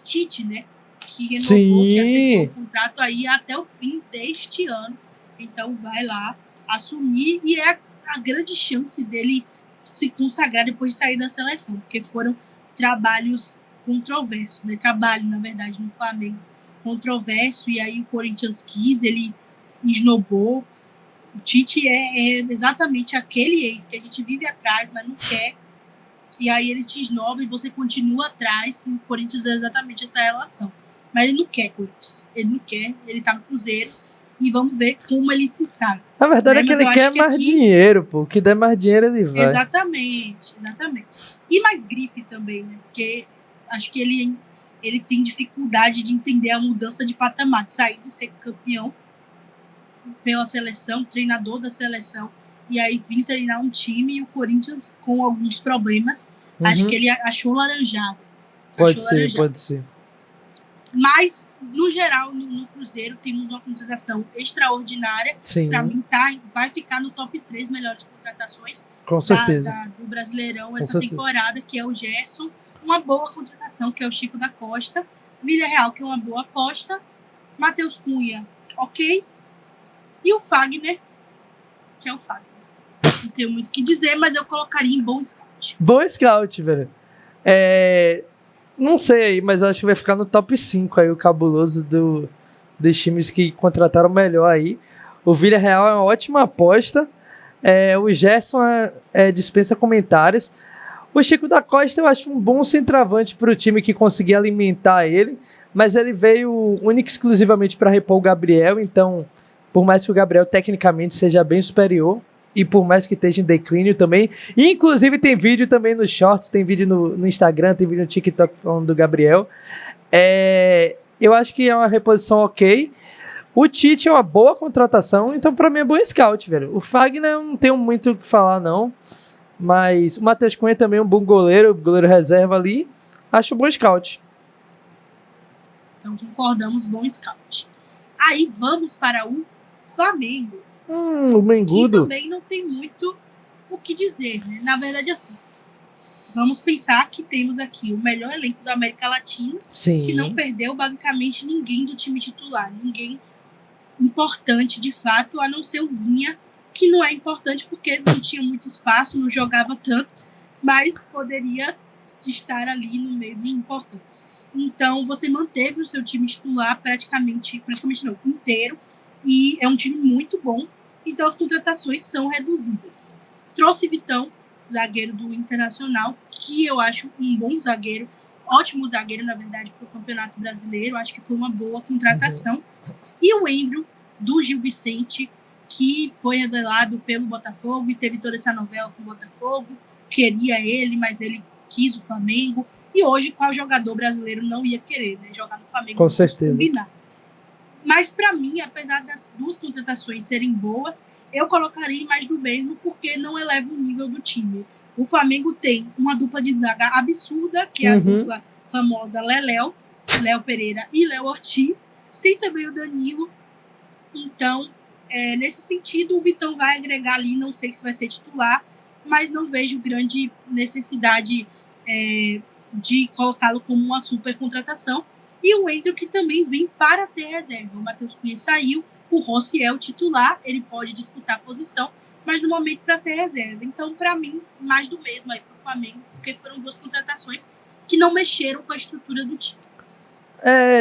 Tite, né? Que renovou, que aceitou o contrato aí até o fim deste ano. Então vai lá assumir, e é a grande chance dele se consagrar depois de sair da seleção, porque foram trabalhos controversos, né? Trabalho, na verdade, no Flamengo controverso, e aí o Corinthians quis, ele esnobou. O Tite é exatamente aquele ex que a gente vive atrás, mas não quer, e aí ele te esnoba e você continua atrás, e o Corinthians é exatamente essa relação. Mas ele não quer Corinthians, ele não quer, ele tá no Cruzeiro, e vamos ver como ele se sabe. A verdade é que ele quer mais dinheiro, pô. O que der mais dinheiro ele vai. Exatamente. E mais grife também, né? Porque acho que ele tem dificuldade de entender a mudança de patamar, de sair de ser campeão pela seleção, treinador da seleção, e aí vir treinar um time, e o Corinthians com alguns problemas. Acho que ele achou laranjado. Pode ser. Mas, no geral, no Cruzeiro, temos uma contratação extraordinária. Para mim, vai ficar no top 3 melhores contratações com certeza. Do Brasileirão essa temporada, que é o Gerson. Uma boa contratação, que é o Chico da Costa. Villarreal, que é uma boa aposta. Matheus Cunha, ok. E o Fagner, que é o Fagner. Não tenho muito o que dizer, mas eu colocaria em bom scout. Bom scout, velho. Não sei aí, mas acho que vai ficar no top 5 aí, o cabuloso dos times que contrataram melhor aí. O Villarreal é uma ótima aposta. O Gerson dispensa comentários. O Chico da Costa eu acho um bom centroavante para o time que conseguir alimentar ele, mas ele veio único e exclusivamente para repor o Gabriel, então, por mais que o Gabriel tecnicamente seja bem superior, e por mais que esteja em declínio também, e inclusive tem vídeo também nos shorts, tem vídeo no Instagram, tem vídeo no TikTok falando do Gabriel. Eu acho que é uma reposição ok. O Tite é uma boa contratação, então para mim é bom scout, velho. O Fagner eu não tenho muito o que falar, não. Mas o Matheus Cunha também é um bom goleiro reserva ali. Acho um bom scout. Então concordamos, bom scout. Aí vamos para o Flamengo. O Mengudo. Que também não tem muito o que dizer, né? Na verdade, assim, vamos pensar que temos aqui o melhor elenco da América Latina, que não perdeu basicamente ninguém do time titular, ninguém importante de fato, a não ser o Vinha, que não é importante porque não tinha muito espaço, não jogava tanto, mas poderia estar ali no meio dos importantes. Então, você manteve o seu time titular praticamente não, inteiro, e é um time muito bom, então as contratações são reduzidas. Trouxe Vitão, zagueiro do Internacional, que eu acho um bom zagueiro, ótimo zagueiro, na verdade, para o Campeonato Brasileiro, acho que foi uma boa contratação. E o Andrew, do Gil Vicente, que foi revelado pelo Botafogo e teve toda essa novela com o Botafogo, queria ele, mas ele quis o Flamengo, e hoje qual jogador brasileiro não ia querer, né, jogar no Flamengo? Com certeza. Combinar. Mas para mim, apesar das duas contratações serem boas, eu colocaria mais do mesmo, porque não eleva o nível do time. O Flamengo tem uma dupla de zaga absurda, que é a dupla famosa Léo Pereira e Léo Ortiz. Tem também o Danilo. Então, nesse sentido, o Vitão vai agregar ali, não sei se vai ser titular, mas não vejo grande necessidade de colocá-lo como uma super contratação. E o Wendel, que também vem para ser reserva. O Matheus Cunha saiu, o Rossi é o titular, ele pode disputar a posição, mas no momento para ser reserva. Então, para mim, mais do mesmo aí para o Flamengo, porque foram 2 contratações que não mexeram com a estrutura do time.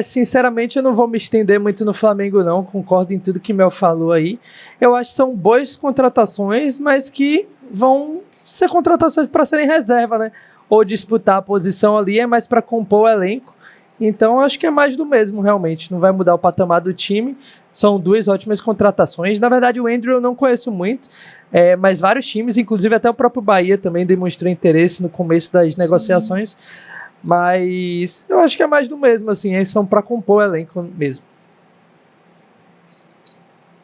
Sinceramente, eu não vou me estender muito no Flamengo, não. Concordo em tudo que Mel falou aí. Eu acho que são boas contratações, mas que vão ser contratações para serem reserva, né? Ou disputar a posição ali é mais para compor o elenco. Então, acho que é mais do mesmo, realmente. Não vai mudar o patamar do time. São 2 ótimas contratações. Na verdade, o Andrew eu não conheço muito, mas vários times, inclusive até o próprio Bahia, também demonstrou interesse no começo das negociações. Mas eu acho que é mais do mesmo, assim, eles são para compor o elenco mesmo.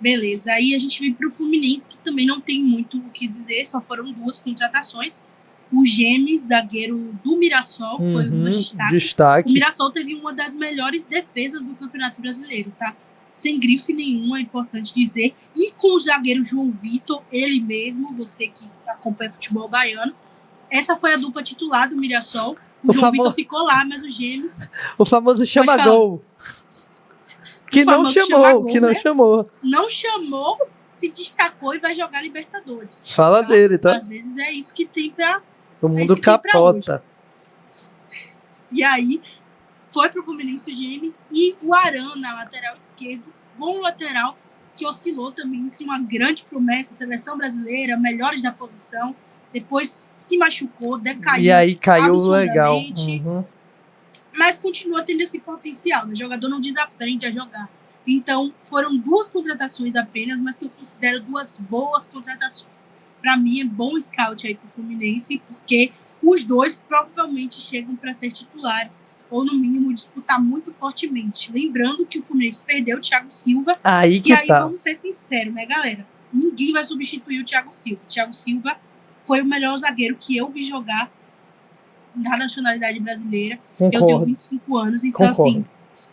Beleza, aí a gente vem para o Fluminense, que também não tem muito o que dizer, só foram 2 contratações. O Gemes, zagueiro do Mirassol, foi um dos destaques. O Mirassol teve uma das melhores defesas do Campeonato Brasileiro, tá? Sem grife nenhuma, é importante dizer. E com o zagueiro João Vitor, ele mesmo, você que acompanha futebol baiano, essa foi a dupla titular do Mirassol. O João Vitor ficou lá, mas o Gemes... O famoso chama-gol. Que não chamou. Não chamou, se destacou e vai jogar Libertadores. Fala dele, tá? Às vezes é isso que tem pra... O mundo capota. E aí, foi pro Fluminense o Gemes e o Arana, lateral esquerdo, bom lateral, que oscilou também entre uma grande promessa, seleção brasileira, melhores da posição, depois se machucou, decaiu. E aí caiu legal. Mas continua tendo esse potencial, né? O jogador não desaprende a jogar. Então, foram 2 contratações apenas, mas que eu considero 2 boas contratações. Para mim, é bom scout aí pro Fluminense, porque os 2 provavelmente chegam para ser titulares, ou no mínimo disputar muito fortemente. Lembrando que o Fluminense perdeu o Thiago Silva. Aí vamos ser sinceros, né, galera? Ninguém vai substituir o Thiago Silva. O Thiago Silva foi o melhor zagueiro que eu vi jogar da nacionalidade brasileira. Concordo. Eu tenho 25 anos, então, assim,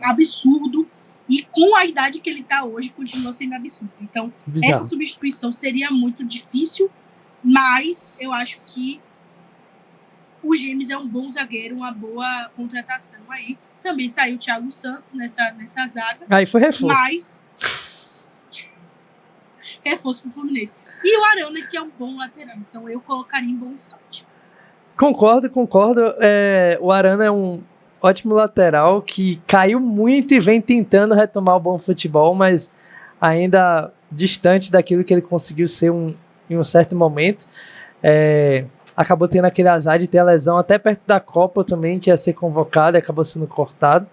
absurdo. E com a idade que ele tá hoje, continua sendo absurdo. Então, essa substituição seria muito difícil, mas eu acho que o Gemes é um bom zagueiro, uma boa contratação aí. Também saiu o Thiago Santos nessa zaga. Aí foi reforço. Mas reforço pro Fluminense. E o Arana, que é um bom lateral. Então, eu colocaria em bom scout. Concordo. O Arana é um ótimo lateral que caiu muito e vem tentando retomar o bom futebol, mas ainda distante daquilo que ele conseguiu ser em um certo momento. Acabou tendo aquele azar de ter a lesão até perto da Copa também, que ia ser convocado e acabou sendo cortado.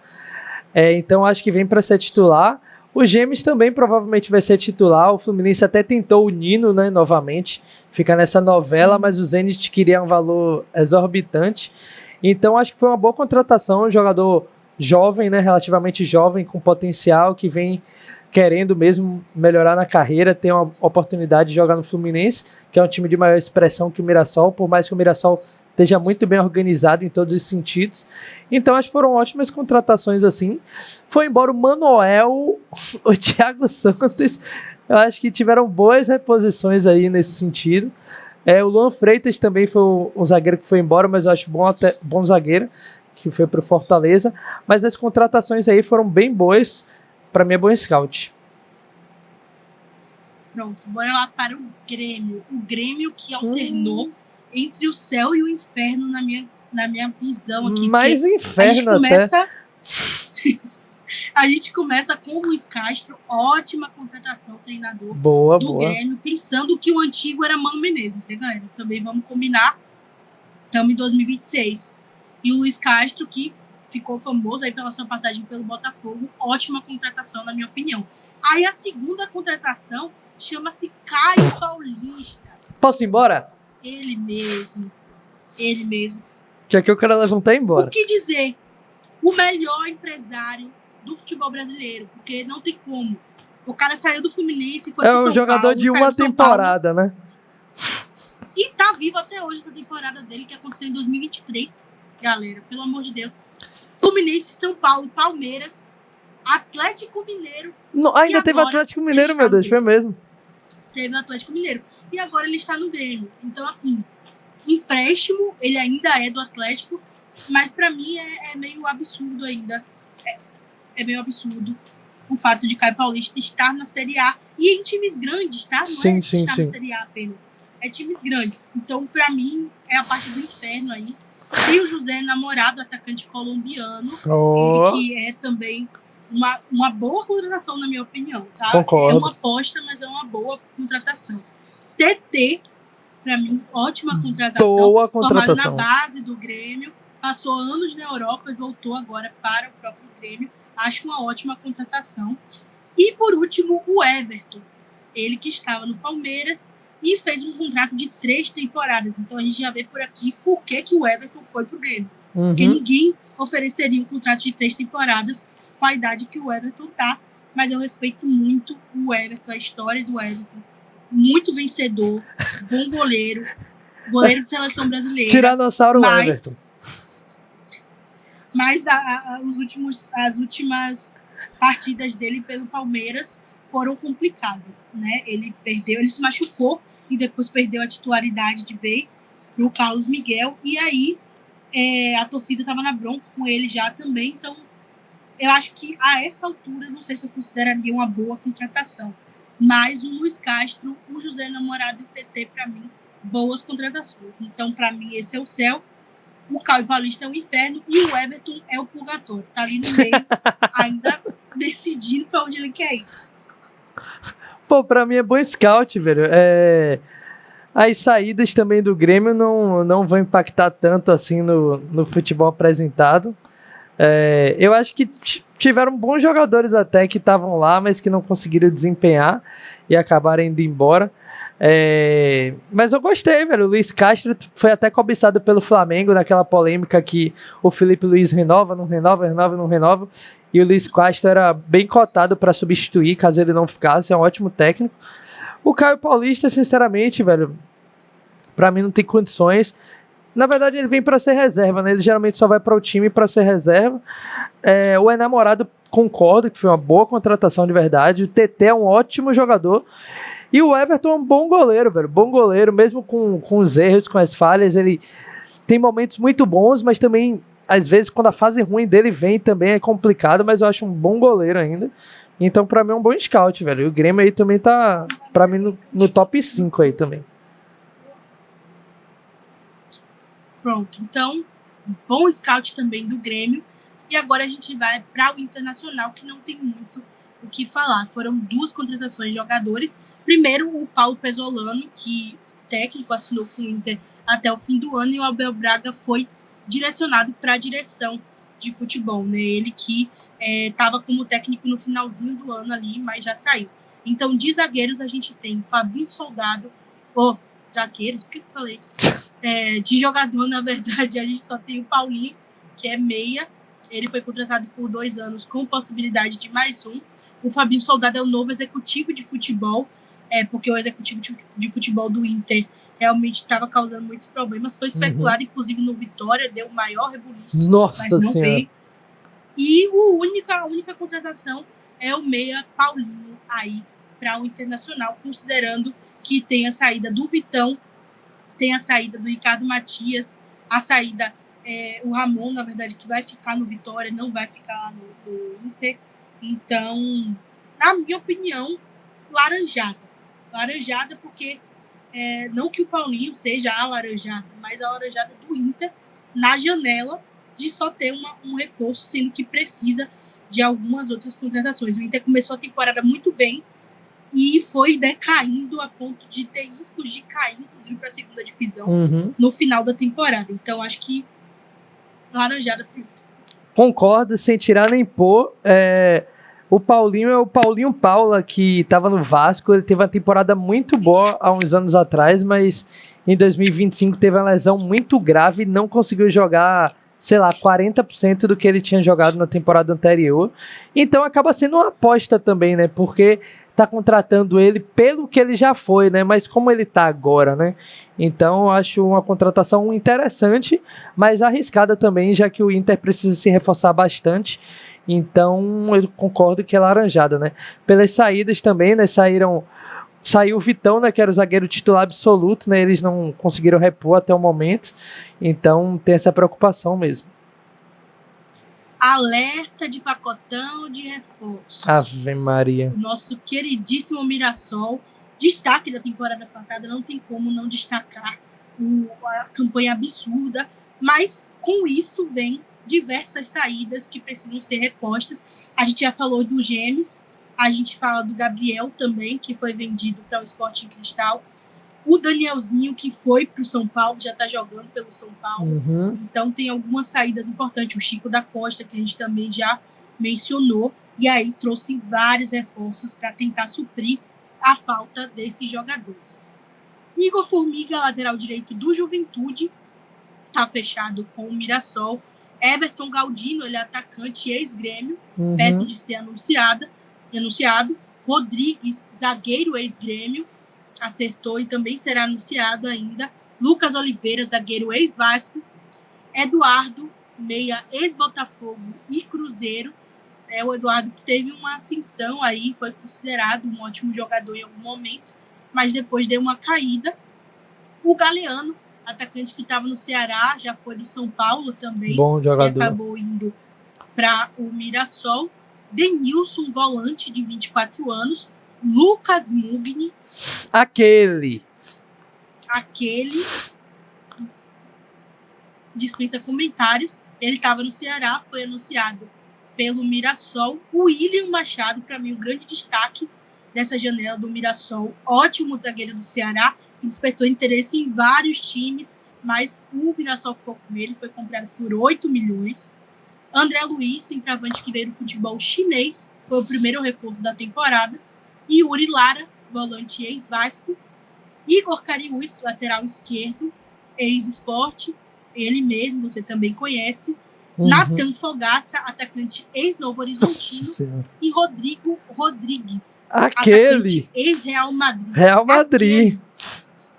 Então acho que vem para ser titular. O Gemes também provavelmente vai ser titular. O Fluminense até tentou o Nino, né, novamente, fica nessa novela, mas o Zenit queria um valor exorbitante. Então acho que foi uma boa contratação, um jogador jovem, né, relativamente jovem, com potencial, que vem querendo mesmo melhorar na carreira, ter uma oportunidade de jogar no Fluminense, que é um time de maior expressão que o Mirassol, por mais que o Mirassol esteja muito bem organizado em todos os sentidos. Então acho que foram ótimas contratações assim. Foi embora o Manuel, o Thiago Santos, eu acho que tiveram boas reposições aí nesse sentido. O Luan Freitas também foi um zagueiro que foi embora, mas eu acho bom zagueiro, que foi para o Fortaleza. Mas as contratações aí foram bem boas. Para mim é bom scout. Pronto, bora lá para o Grêmio. O Grêmio que alternou entre o céu e o inferno na minha visão aqui. Mais inferno até. A gente começa com o Luiz Castro, ótima contratação, treinador do Grêmio, pensando que o antigo era Mano Menezes, né, galera? Também vamos combinar, estamos em 2026. E o Luiz Castro, que ficou famoso aí pela sua passagem pelo Botafogo, ótima contratação, na minha opinião. Aí a segunda contratação chama-se Caio Paulista. Posso ir embora? Ele mesmo. Que aqui eu quero levantar e ir embora. O que dizer? O melhor empresário do futebol brasileiro, porque não tem como. O cara saiu do Fluminense e foi pro São Paulo. É um jogador de uma temporada, né? E tá vivo até hoje essa temporada dele, que aconteceu em 2023. Galera, pelo amor de Deus. Fluminense, São Paulo, Palmeiras, Atlético Mineiro. Não, ainda teve Atlético Mineiro, meu Deus, foi mesmo. Teve Atlético Mineiro. E agora ele está no Grêmio. Então, assim, empréstimo, ele ainda é do Atlético, mas pra mim é meio absurdo ainda. é meio absurdo o fato de Caio Paulista estar na Série A e em times grandes, tá? Não Sim, é sim, estar sim. na Série A apenas. É times grandes. Então, pra mim, é a parte do inferno aí. Tem o José Namorado, atacante colombiano. Oh, Ele que é também uma boa contratação, na minha opinião, tá? É concordo. uma aposta, mas é uma boa contratação. TT, pra mim, ótima contratação. Boa Formado na contratação. base do Grêmio, passou anos na Europa e voltou agora para o próprio Grêmio. Acho uma ótima contratação. E, por último, o Everton. Ele que estava no Palmeiras e fez um contrato de 3 temporadas. Então, a gente já vê por aqui por que o Everton foi pro Grêmio. Porque ninguém ofereceria um contrato de 3 temporadas com a idade que o Everton tá. Mas eu respeito muito o Everton, a história do Everton. Muito vencedor, bom goleiro de seleção brasileira. Tiranossauro Everton. Mas as últimas partidas dele pelo Palmeiras foram complicadas, né? Ele se machucou e depois perdeu a titularidade de vez pro Carlos Miguel. E aí a torcida estava na bronca com ele já também. Então, eu acho que a essa altura, não sei se eu consideraria uma boa contratação. Mas o Luiz Castro, o José Namorado e o TT, para mim, boas contratações. Então, para mim, esse é o céu. O Caio Paulista é o inferno e o Everton é o purgatório. Tá ali no meio, ainda decidindo pra onde ele quer ir. Pô, pra mim é bom scout, velho. As saídas também do Grêmio não vão impactar tanto assim no futebol apresentado. Eu acho que tiveram bons jogadores até que estavam lá, mas que não conseguiram desempenhar e acabaram indo embora. Mas eu gostei, velho. O Luiz Castro foi até cobiçado pelo Flamengo naquela polêmica que o Felipe Luiz renova, não renova. E o Luiz Castro era bem cotado para substituir caso ele não ficasse. É um ótimo técnico. O Caio Paulista, sinceramente, velho, pra mim não tem condições. Na verdade, ele vem para ser reserva, né? Ele geralmente só vai para o time para ser reserva. O Enamorado, concordo que foi uma boa contratação de verdade. O TT é um ótimo jogador. E o Everton é um bom goleiro, velho. Bom goleiro, mesmo com os erros, com as falhas. Ele tem momentos muito bons, mas também, às vezes, quando a fase ruim dele vem também é complicado. Mas eu acho um bom goleiro ainda. Então, pra mim, é um bom scout, velho. E o Grêmio aí também tá, pra mim, no top 5 aí também. Pronto, então, bom scout também do Grêmio. E agora a gente vai para o Internacional, que não tem muito o que falar. Foram 2 contratações de jogadores. Primeiro, o Paulo Pesolano, que técnico assinou com o Inter até o fim do ano, e o Abel Braga foi direcionado para a direção de futebol, né? Ele que estava como técnico no finalzinho do ano ali, mas já saiu. Então, de zagueiros, a gente tem Fabinho Soldado, zagueiros, por que eu falei isso? De jogador, na verdade, a gente só tem o Paulinho, que é meia. Ele foi contratado por 2 anos com possibilidade de mais um. O Fabinho Soldado é o novo executivo de futebol, porque o executivo de futebol do Inter realmente estava causando muitos problemas. Foi especulado, inclusive, no Vitória, deu o maior rebuliço, mas não veio. E a única contratação é o meia Paulinho aí para o Internacional, considerando que tem a saída do Vitão, tem a saída do Ricardo Matias, a saída, o Ramon, na verdade, que vai ficar no Vitória, não vai ficar no Inter. Então, na minha opinião, laranjada. Laranjada porque, não que o Paulinho seja a laranjada, mas a laranjada do Inter na janela de só ter um reforço, sendo que precisa de algumas outras contratações. O Inter começou a temporada muito bem, e foi decaindo a ponto de ter riscos de cair, inclusive, para a segunda divisão no final da temporada. Então, acho que laranjada pro Inter. Concordo, sem tirar nem pôr. O Paulinho é o Paulinho Paula, que estava no Vasco. Ele teve uma temporada muito boa há uns anos atrás, mas em 2025 teve uma lesão muito grave e não conseguiu jogar, sei lá, 40% do que ele tinha jogado na temporada anterior. Então acaba sendo uma aposta também, né? Porque tá contratando ele pelo que ele já foi, né? Mas como ele tá agora, né? Então eu acho uma contratação interessante, mas arriscada também, já que o Inter precisa se reforçar bastante. Então eu concordo que é laranjada, né? Pelas saídas também, né? Saiu o Vitão, né, que era o zagueiro titular absoluto, né? Eles não conseguiram repor até o momento. Então tem essa preocupação mesmo. Alerta de pacotão de reforços. Ave Maria. O nosso queridíssimo Mirassol, destaque da temporada passada, não tem como não destacar a campanha absurda, mas com isso vem diversas saídas que precisam ser repostas. A gente já falou do Gemes, a gente fala do Gabriel também, que foi vendido para o Sporting Cristal. O Danielzinho, que foi para o São Paulo, já está jogando pelo São Paulo. Então tem algumas saídas importantes. O Chico da Costa, que a gente também já mencionou. E aí trouxe vários reforços para tentar suprir a falta desses jogadores. Igor Formiga, lateral direito do Juventude, está fechado com o Mirassol. Everton Galdino, ele é atacante ex-Grêmio, perto de ser anunciado. Rodrigues, zagueiro ex-Grêmio, acertou e também será anunciado ainda. Lucas Oliveira, zagueiro ex-Vasco. Eduardo, meia ex-Botafogo e Cruzeiro. O Eduardo que teve uma ascensão aí, foi considerado um ótimo jogador em algum momento, mas depois deu uma caída. O Galeano, atacante que estava no Ceará, já foi do São Paulo também. Bom jogador. Que acabou indo para o Mirassol. Denilson, volante de 24 anos. Lucas Mugni. Aquele. Dispensa comentários. Ele estava no Ceará, foi anunciado pelo Mirassol. O William Machado, para mim, o grande destaque dessa janela do Mirassol. Ótimo zagueiro do Ceará. Despertou interesse em vários times, mas o Mirassol ficou com ele. Foi comprado por 8 milhões. André Luiz, centroavante que veio do futebol chinês. Foi o primeiro reforço da temporada. E Uri Lara, volante ex-Vasco. Igor Cariús, lateral esquerdo, ex-Sport. Ele mesmo, você também conhece. Nathan Fogaça, atacante ex-Novo Horizontino. E Rodrigo Rodrigues, atacante ex-Real Madrid. Real Madrid.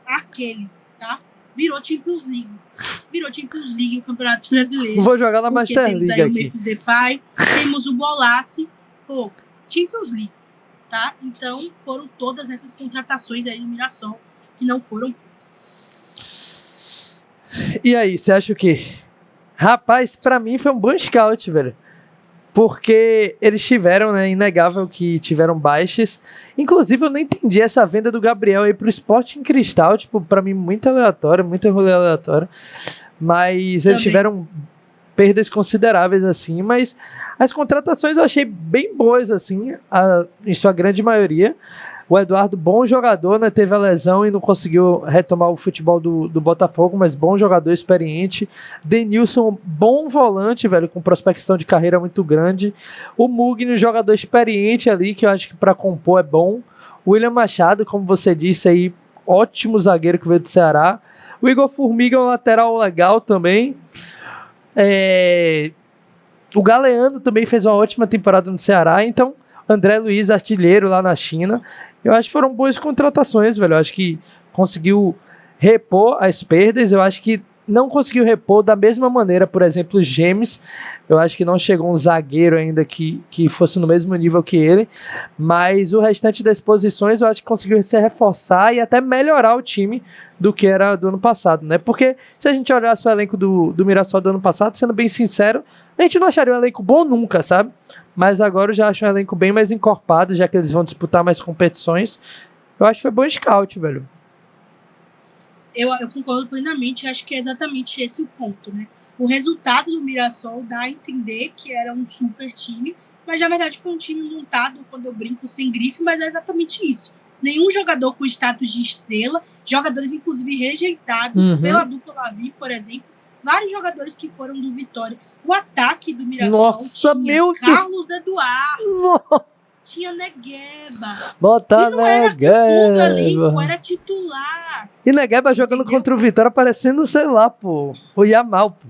Aquele, tá? Virou Champions League o Campeonato Brasileiro. Vou jogar na Master League aqui. Temos aí o Memphis Depay, temos o Bolasie. Champions League, tá? Então, foram todas essas contratações aí do Mirassol que não foram poucas. E aí, você acha o quê? Rapaz, pra mim foi um bom scout, velho. Porque eles tiveram, né, inegável que tiveram baixas. Inclusive, eu não entendi essa venda do Gabriel aí pro Sporting Cristal. Tipo, pra mim, muito aleatório, muito rolê aleatório. Mas eles tiveram perdas consideráveis, assim. Mas as contratações eu achei bem boas, assim, em sua grande maioria. O Eduardo, bom jogador, né? Teve a lesão e não conseguiu retomar o futebol do Botafogo, mas bom jogador, experiente. Denilson, bom volante, velho, com prospecção de carreira muito grande. O Mugni, jogador experiente ali, que eu acho que para compor é bom. O William Machado, como você disse aí, ótimo zagueiro que veio do Ceará. O Igor Formiga é um lateral legal também. O Galeano também fez uma ótima temporada no Ceará, então André Luiz, artilheiro lá na China. Eu acho que foram boas contratações, velho. Eu acho que conseguiu repor as perdas. Eu acho que não conseguiu repor da mesma maneira, por exemplo, os Gemes. Eu acho que não chegou um zagueiro ainda que fosse no mesmo nível que ele. Mas o restante das posições eu acho que conseguiu se reforçar e até melhorar o time do que era do ano passado, né? Porque se a gente olhasse o elenco do Mirassol do ano passado, sendo bem sincero, a gente não acharia um elenco bom nunca, sabe? Mas agora eu já acho um elenco bem mais encorpado, já que eles vão disputar mais competições. Eu acho que foi bom scout, velho. Eu concordo plenamente, acho que é exatamente esse o ponto, né? O resultado do Mirassol dá a entender que era um super time, mas na verdade foi um time montado, quando eu brinco, sem grife, mas é exatamente isso. Nenhum jogador com status de estrela, jogadores inclusive rejeitados pela dupla Lavi, por exemplo, vários jogadores que foram do Vitória. O ataque do Mirassol tinha Carlos Eduardo, tinha Negueba. Botar Negueba. Ali, era titular. E Negueba jogando contra o Vitória parecendo, sei lá, pô, o Yamal, pô.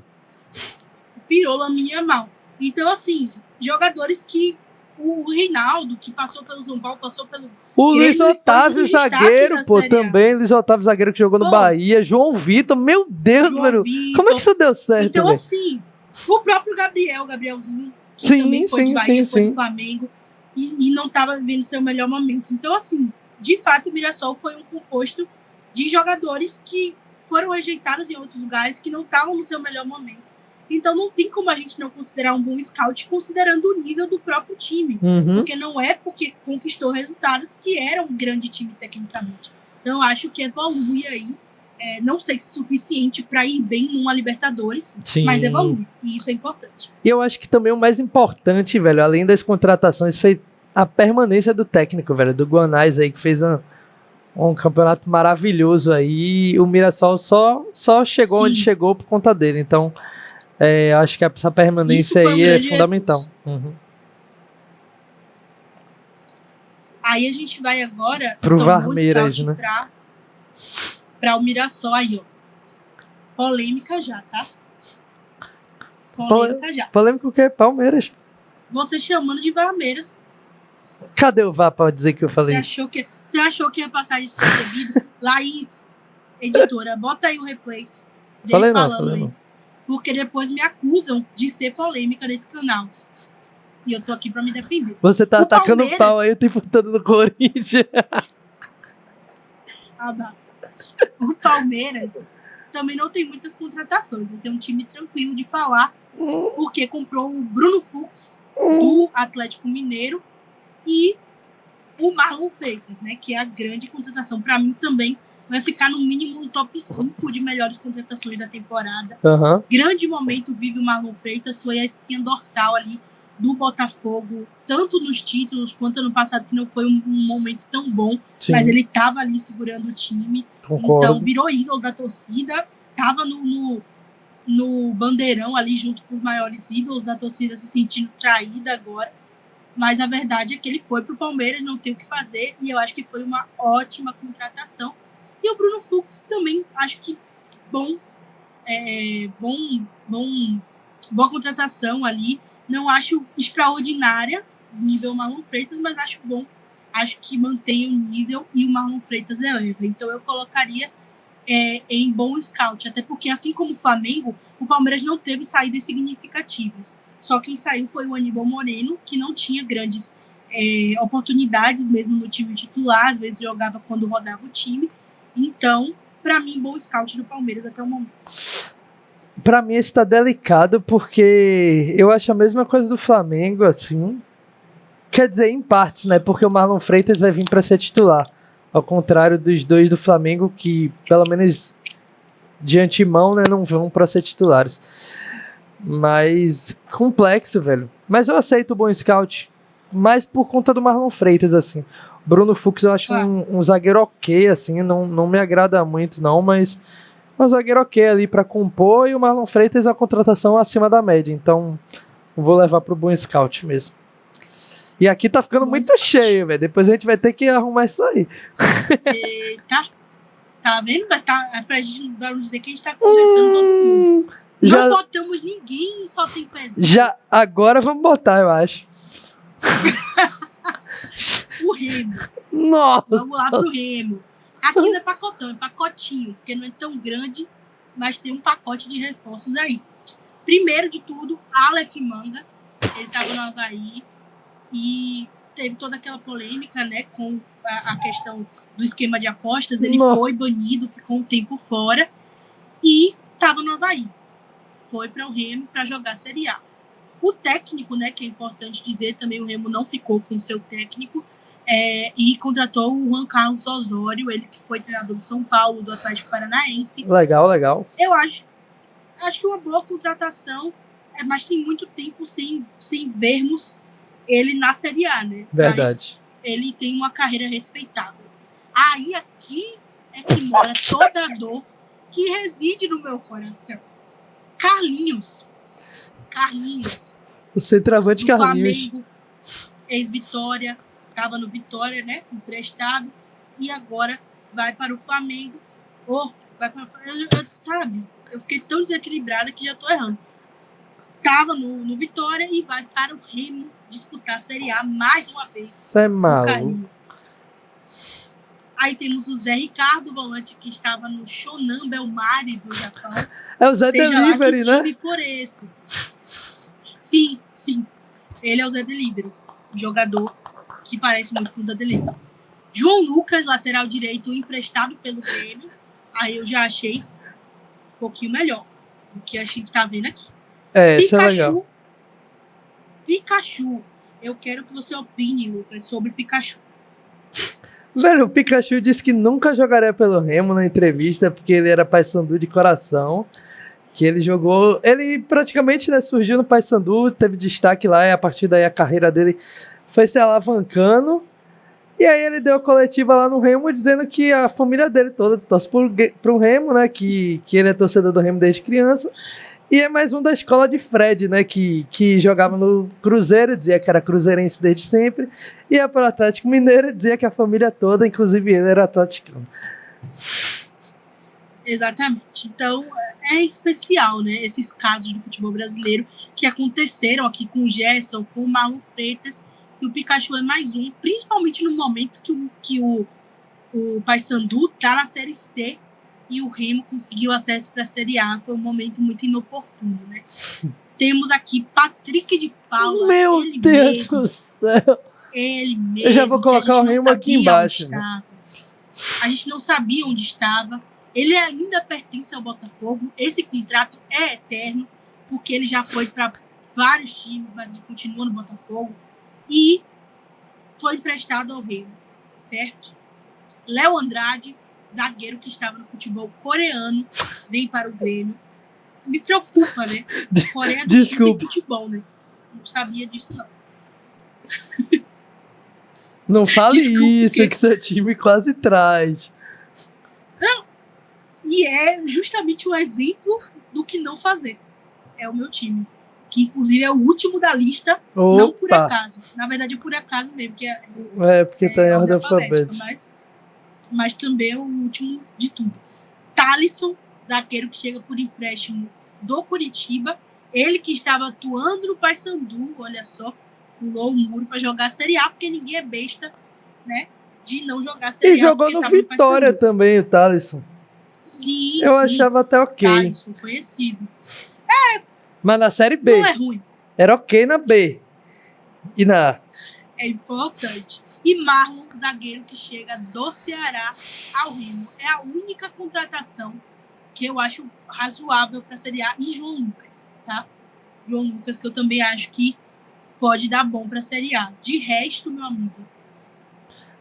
Pirou Laminha Yamal. Então, assim, jogadores que o Reinaldo, que passou pelo São Paulo, passou pelo... O Luiz Otávio, zagueiro, pô, também. Luiz Otávio, zagueiro que jogou no Bahia. João Vitor, meu Deus, velho. Como é que isso deu certo? Então, assim, o próprio Gabrielzinho, que também foi do Bahia, foi do Flamengo, e não estava vivendo seu melhor momento. Então, assim, de fato, o Mirassol foi um composto de jogadores que foram rejeitados em outros lugares, que não estavam no seu melhor momento. Então não tem como a gente não considerar um bom scout considerando o nível do próprio time. Porque não é porque conquistou resultados que era um grande time tecnicamente. Então eu acho que evolui aí. Não sei se é suficiente para ir bem numa Libertadores, Sim. Mas evolui. E isso é importante. E eu acho que também o mais importante, velho, além das contratações, foi a permanência do técnico, velho, do Guanais aí, que fez um campeonato maravilhoso aí. O Mirassol só chegou onde chegou por conta dele. Então, acho que essa permanência aí é fundamental. Aí a gente vai agora pro Varmeiras, né? Para o Mirassol aí, ó. Polêmica já, tá? Polêmica já. Polêmica o quê? Palmeiras. Você chamando de Varmeiras. Cadê o VAR pra dizer que eu falei isso? Você achou que ia passar despercebido? Laís, editora, bota aí o replay dele falando isso. Porque depois me acusam de ser polêmica nesse canal. E eu tô aqui pra me defender. Você tá atacando o pau aí o tempo todo no Corinthians. O Palmeiras também não tem muitas contratações. Vai ser um time tranquilo de falar. Porque comprou o Bruno Fux do Atlético Mineiro e o Marlon Freitas, né? Que é a grande contratação. Pra mim também vai ficar no mínimo no top 5 de melhores contratações da temporada. Grande momento vive o Marlon Freitas. Foi a espinha dorsal ali do Botafogo, tanto nos títulos quanto ano passado, que não foi um momento tão bom. Sim. Mas ele estava ali segurando o time. Concordo. Então virou ídolo da torcida, estava no bandeirão ali junto com os maiores ídolos da torcida, se sentindo traída agora. Mas a verdade é que ele foi pro Palmeiras, não tem o que fazer, e eu acho que foi uma ótima contratação. E o Bruno Fux também, acho que boa contratação ali. Não acho extraordinária, nível Marlon Freitas, mas acho bom. Acho que mantém o nível e o Marlon Freitas eleva. Então eu colocaria em bom scout. Até porque, assim como o Flamengo, o Palmeiras não teve saídas significativas. Só quem saiu foi o Aníbal Moreno, que não tinha grandes oportunidades mesmo no time titular. Às vezes jogava quando rodava o time. Então, para mim, bom scout do Palmeiras até o momento. Pra mim esse tá delicado, porque eu acho a mesma coisa do Flamengo, assim. Quer dizer, em partes, né? Porque o Marlon Freitas vai vir pra ser titular. Ao contrário dos dois do Flamengo, que pelo menos de antemão, né, não vão pra ser titulares. Mas complexo, velho. Mas eu aceito o bom scout, mais por conta do Marlon Freitas, assim. Bruno Fux eu acho um zagueiro ok, assim, não me agrada muito não, mas um zagueiro ok ali pra compor, e o Marlon Freitas é uma contratação acima da média, então vou levar pro bom scout mesmo. E aqui tá ficando muito cheio, velho. Depois a gente vai ter que arrumar isso aí. Eita. Tá vendo? Pra gente não dizer que a gente tá coletando todo mundo. Não botamos ninguém, só tem pedra. Agora vamos botar, eu acho. O Remo. Nossa. Vamos lá pro Remo. Aqui não é pacotão, é pacotinho, porque não é tão grande, mas tem um pacote de reforços aí. Primeiro de tudo, Aleph Manga. Ele tava no Avaí e teve toda aquela polêmica, né, com a questão do esquema de apostas. Ele foi banido, ficou um tempo fora e tava no Avaí. Foi para o Remo para jogar a Série A. O técnico, né, que é importante dizer, também o Remo não ficou com o seu técnico e contratou o Juan Carlos Osório, ele que foi treinador do São Paulo, do Atlético Paranaense. Legal. Eu acho que uma boa contratação, mas tem muito tempo sem vermos ele na Série A, né? Verdade. Mas ele tem uma carreira respeitável. Aí aqui é que mora toda a dor que reside no meu coração. Carlinhos. O centroavante Carlinhos. Flamengo, ex-Vitória, estava no Vitória, né? Emprestado. E agora vai para o Flamengo. Sabe? Eu fiquei tão desequilibrada que já tô errando. Tava no Vitória e vai para o Remo disputar a Série A mais uma vez. Isso é maluco. Aí temos o Zé Ricardo, volante que estava no Shonan Bellmare do Japão. É o Zé Delivery, né? Que time for esse. Sim. Ele é o Zé Delivery. Um jogador que parece muito com o Zé Delivery. João Lucas, lateral direito, emprestado pelo Grêmio. Aí eu já achei um pouquinho melhor do que a gente tá vendo aqui. Isso é legal. Pikachu. Eu quero que você opine, Lucas, sobre Pikachu. Velho, o Pikachu disse que nunca jogaria pelo Remo na entrevista, porque ele era Paysandu de coração. Que ele jogou. Ele praticamente, né, surgiu no Paysandu, teve destaque lá, e a partir daí a carreira dele foi se alavancando. E aí ele deu a coletiva lá no Remo dizendo que a família dele toda torce pro Remo, né? Que ele é torcedor do Remo desde criança. E é mais um da escola de Fred, né? Que jogava no Cruzeiro, dizia que era cruzeirense desde sempre. E ia para o Atlético Mineiro, dizia que a família toda, inclusive ele, era atleticano. Exatamente. Então, é especial, né? Esses casos do futebol brasileiro que aconteceram aqui com o Gerson, com o Marlon Freitas. E o Pikachu é mais um, principalmente no momento que o Paysandu tá na Série C e o Remo conseguiu acesso para a Série A. Foi um momento muito inoportuno, né? Temos aqui Patrick de Paula. Meu Deus do céu! Ele mesmo. Eu já vou colocar o Remo aqui embaixo. A gente não sabia onde estava. Ele ainda pertence ao Botafogo. Esse contrato é eterno, porque ele já foi para vários times, mas ele continua no Botafogo. E foi emprestado ao Remo, certo? Léo Andrade, zagueiro que estava no futebol coreano, vem para o Grêmio. Me preocupa, né? Coreia do Sul tem futebol, né? Não sabia disso, não. Não fale isso, que seu time quase traz. Não. E é justamente um exemplo do que não fazer. É o meu time. Que, inclusive, é o último da lista, não por acaso. Na verdade, é por acaso mesmo. Que porque tá em ordem alfabética. Mas também é o último de tudo. Thalisson, zagueiro que chega por empréstimo do Curitiba. Ele que estava atuando no Paysandu, olha só, pulou o muro para jogar a Série A, porque ninguém é besta, né, de não jogar a Série A. E jogou no Vitória também, o Thalisson. Sim, eu achava até ok. Thalisson, conhecido. Mas na Série B. Não é ruim. Era ok na B. E na A. É importante. E Marlon, zagueiro que chega do Ceará ao Remo. É a única contratação que eu acho razoável para a Série A. E João Lucas, tá? João Lucas, que eu também acho que pode dar bom para a Série A. De resto, meu amigo.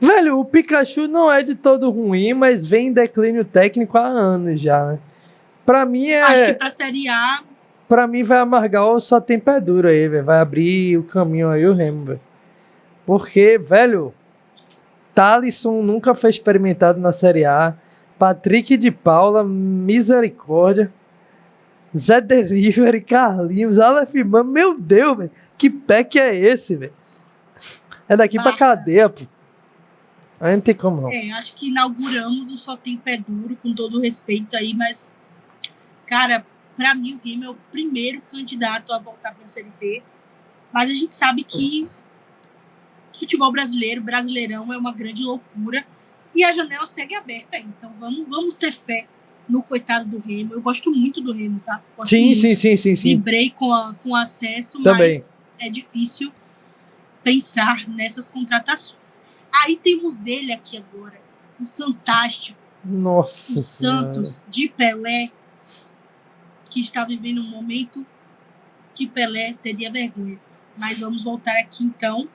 Velho, o Pikachu não é de todo ruim, mas vem em declínio técnico há anos já, né? Pra mim Acho que pra Série A... Pra mim vai amargar ou só tem pé duro aí, velho. Vai abrir o caminho aí o Remo, velho. Porque, velho, Thalisson nunca foi experimentado na Série A. Patrick de Paula, misericórdia. Zé Delivery, Carlinhos, Aleph Man, meu Deus, velho. Que pé que é esse, velho? É daqui pra cadeia, pô. Aí não tem como não. Acho que inauguramos o Só Tem Pé Duro, com todo o respeito aí, mas, cara, pra mim o Remo é o primeiro candidato a voltar pra Série B. Mas a gente sabe que futebol brasileiro, Brasileirão, é uma grande loucura. E a janela segue aberta aí. Então vamos ter fé no coitado do Remo. Eu gosto muito do Remo, tá? Sim. Vibrei com acesso, também. Mas é difícil pensar nessas contratações. Aí temos ele aqui agora, o Fantástico. Nossa o Santos de Pelé, que está vivendo um momento que Pelé teria vergonha. Mas vamos voltar aqui, então,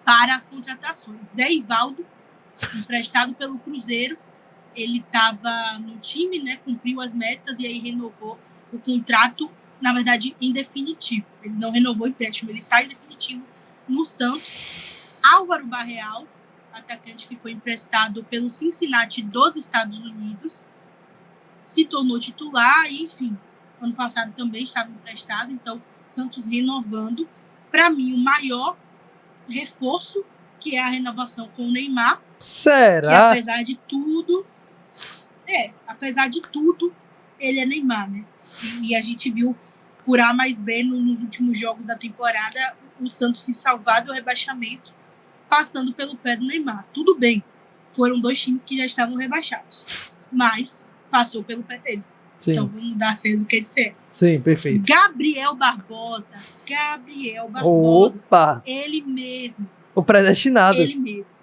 para as contratações. Zé Ivaldo, emprestado pelo Cruzeiro, ele estava no time, né, cumpriu as metas e aí renovou o contrato, na verdade, em definitivo. Ele não renovou o empréstimo, ele está em definitivo no Santos. Álvaro Barreal, atacante que foi emprestado pelo Cincinnati dos Estados Unidos, se tornou titular e, enfim, ano passado também estava emprestado, então Santos renovando. Para mim, o maior reforço, que é a renovação com o Neymar. Será? Que apesar de tudo, ele é Neymar, né? E a gente viu por A mais B nos últimos jogos da temporada o Santos se salvar do rebaixamento passando pelo pé do Neymar. Tudo bem, foram 2 times que já estavam rebaixados, mas passou pelo pé dele. Sim. Então vamos dar César o que é de ser. Sim, perfeito. Gabriel Barbosa. Opa! Ele mesmo. O predestinado. Ele mesmo.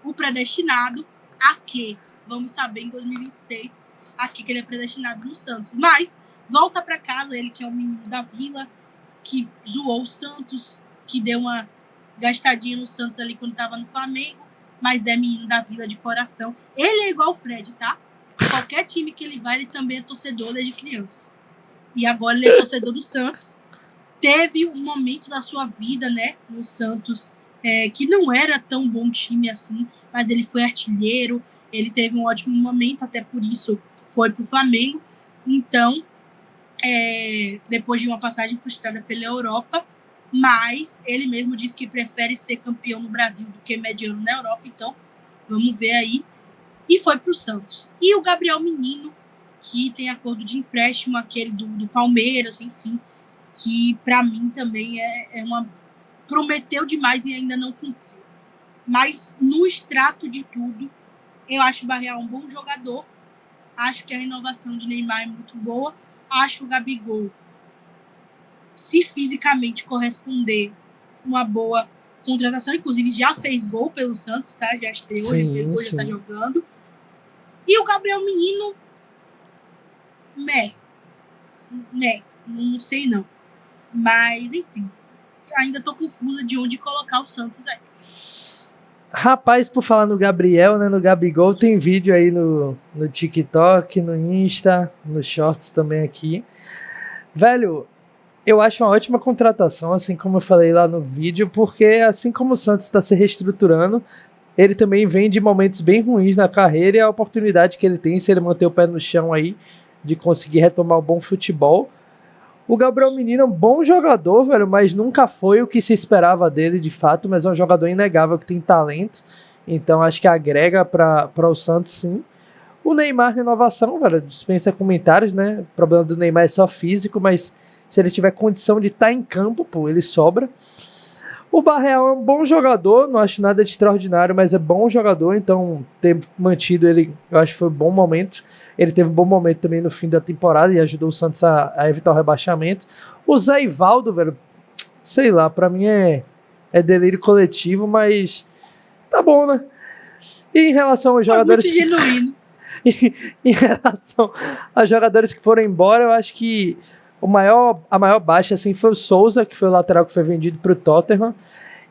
O predestinado a quê? Vamos saber em 2026 a que ele é predestinado no Santos. Mas volta para casa, ele que é o menino da Vila, que zoou o Santos, que deu uma gastadinha no Santos ali quando estava no Flamengo, mas é menino da Vila de coração. Ele é igual o Fred, tá? Qualquer time que ele vai, ele também é torcedor desde criança. E agora ele é torcedor do Santos. Teve um momento da sua vida, né, no Santos, que não era tão bom time assim, mas ele foi artilheiro, ele teve um ótimo momento, até por isso foi pro Flamengo. Então, depois de uma passagem frustrada pela Europa, mas ele mesmo disse que prefere ser campeão no Brasil do que mediano na Europa, então vamos ver aí. E foi pro Santos. E o Gabriel Menino, que tem acordo de empréstimo, aquele do Palmeiras, enfim, que para mim também prometeu demais e ainda não cumpriu. Mas no extrato de tudo, eu acho o Barreal um bom jogador, acho que a renovação de Neymar é muito boa, acho o Gabigol, se fisicamente corresponder, uma boa contratação, inclusive já fez gol pelo Santos, tá? Já estreou, já fez gol, já tá jogando. E o Gabriel Menino, não sei não. Mas, enfim, ainda tô confusa de onde colocar o Santos aí. Rapaz, por falar no Gabriel, né, no Gabigol, tem vídeo aí no TikTok, no Insta, nos Shorts também aqui. Velho, eu acho uma ótima contratação, assim como eu falei lá no vídeo, porque assim como o Santos está se reestruturando, ele também vem de momentos bem ruins na carreira e a oportunidade que ele tem, se ele manter o pé no chão aí, de conseguir retomar o bom futebol. O Gabriel Menino é um bom jogador, velho, mas nunca foi o que se esperava dele de fato, mas é um jogador inegável que tem talento, então acho que agrega para o Santos sim. O Neymar, renovação, velho, dispensa comentários, né? O problema do Neymar é só físico, mas se ele tiver condição de estar em campo, pô, ele sobra. O Barreal é um bom jogador, não acho nada de extraordinário, mas é bom jogador, então ter mantido ele, eu acho que foi um bom momento. Ele teve um bom momento também no fim da temporada e ajudou o Santos a evitar o rebaixamento. O Zé Ivaldo, velho, sei lá, pra mim é delírio coletivo, mas tá bom, né? E em relação aos jogadores... Muito genuíno. Em relação aos jogadores que foram embora, eu acho que a maior baixa assim, foi o Souza, que foi o lateral que foi vendido para o Tottenham.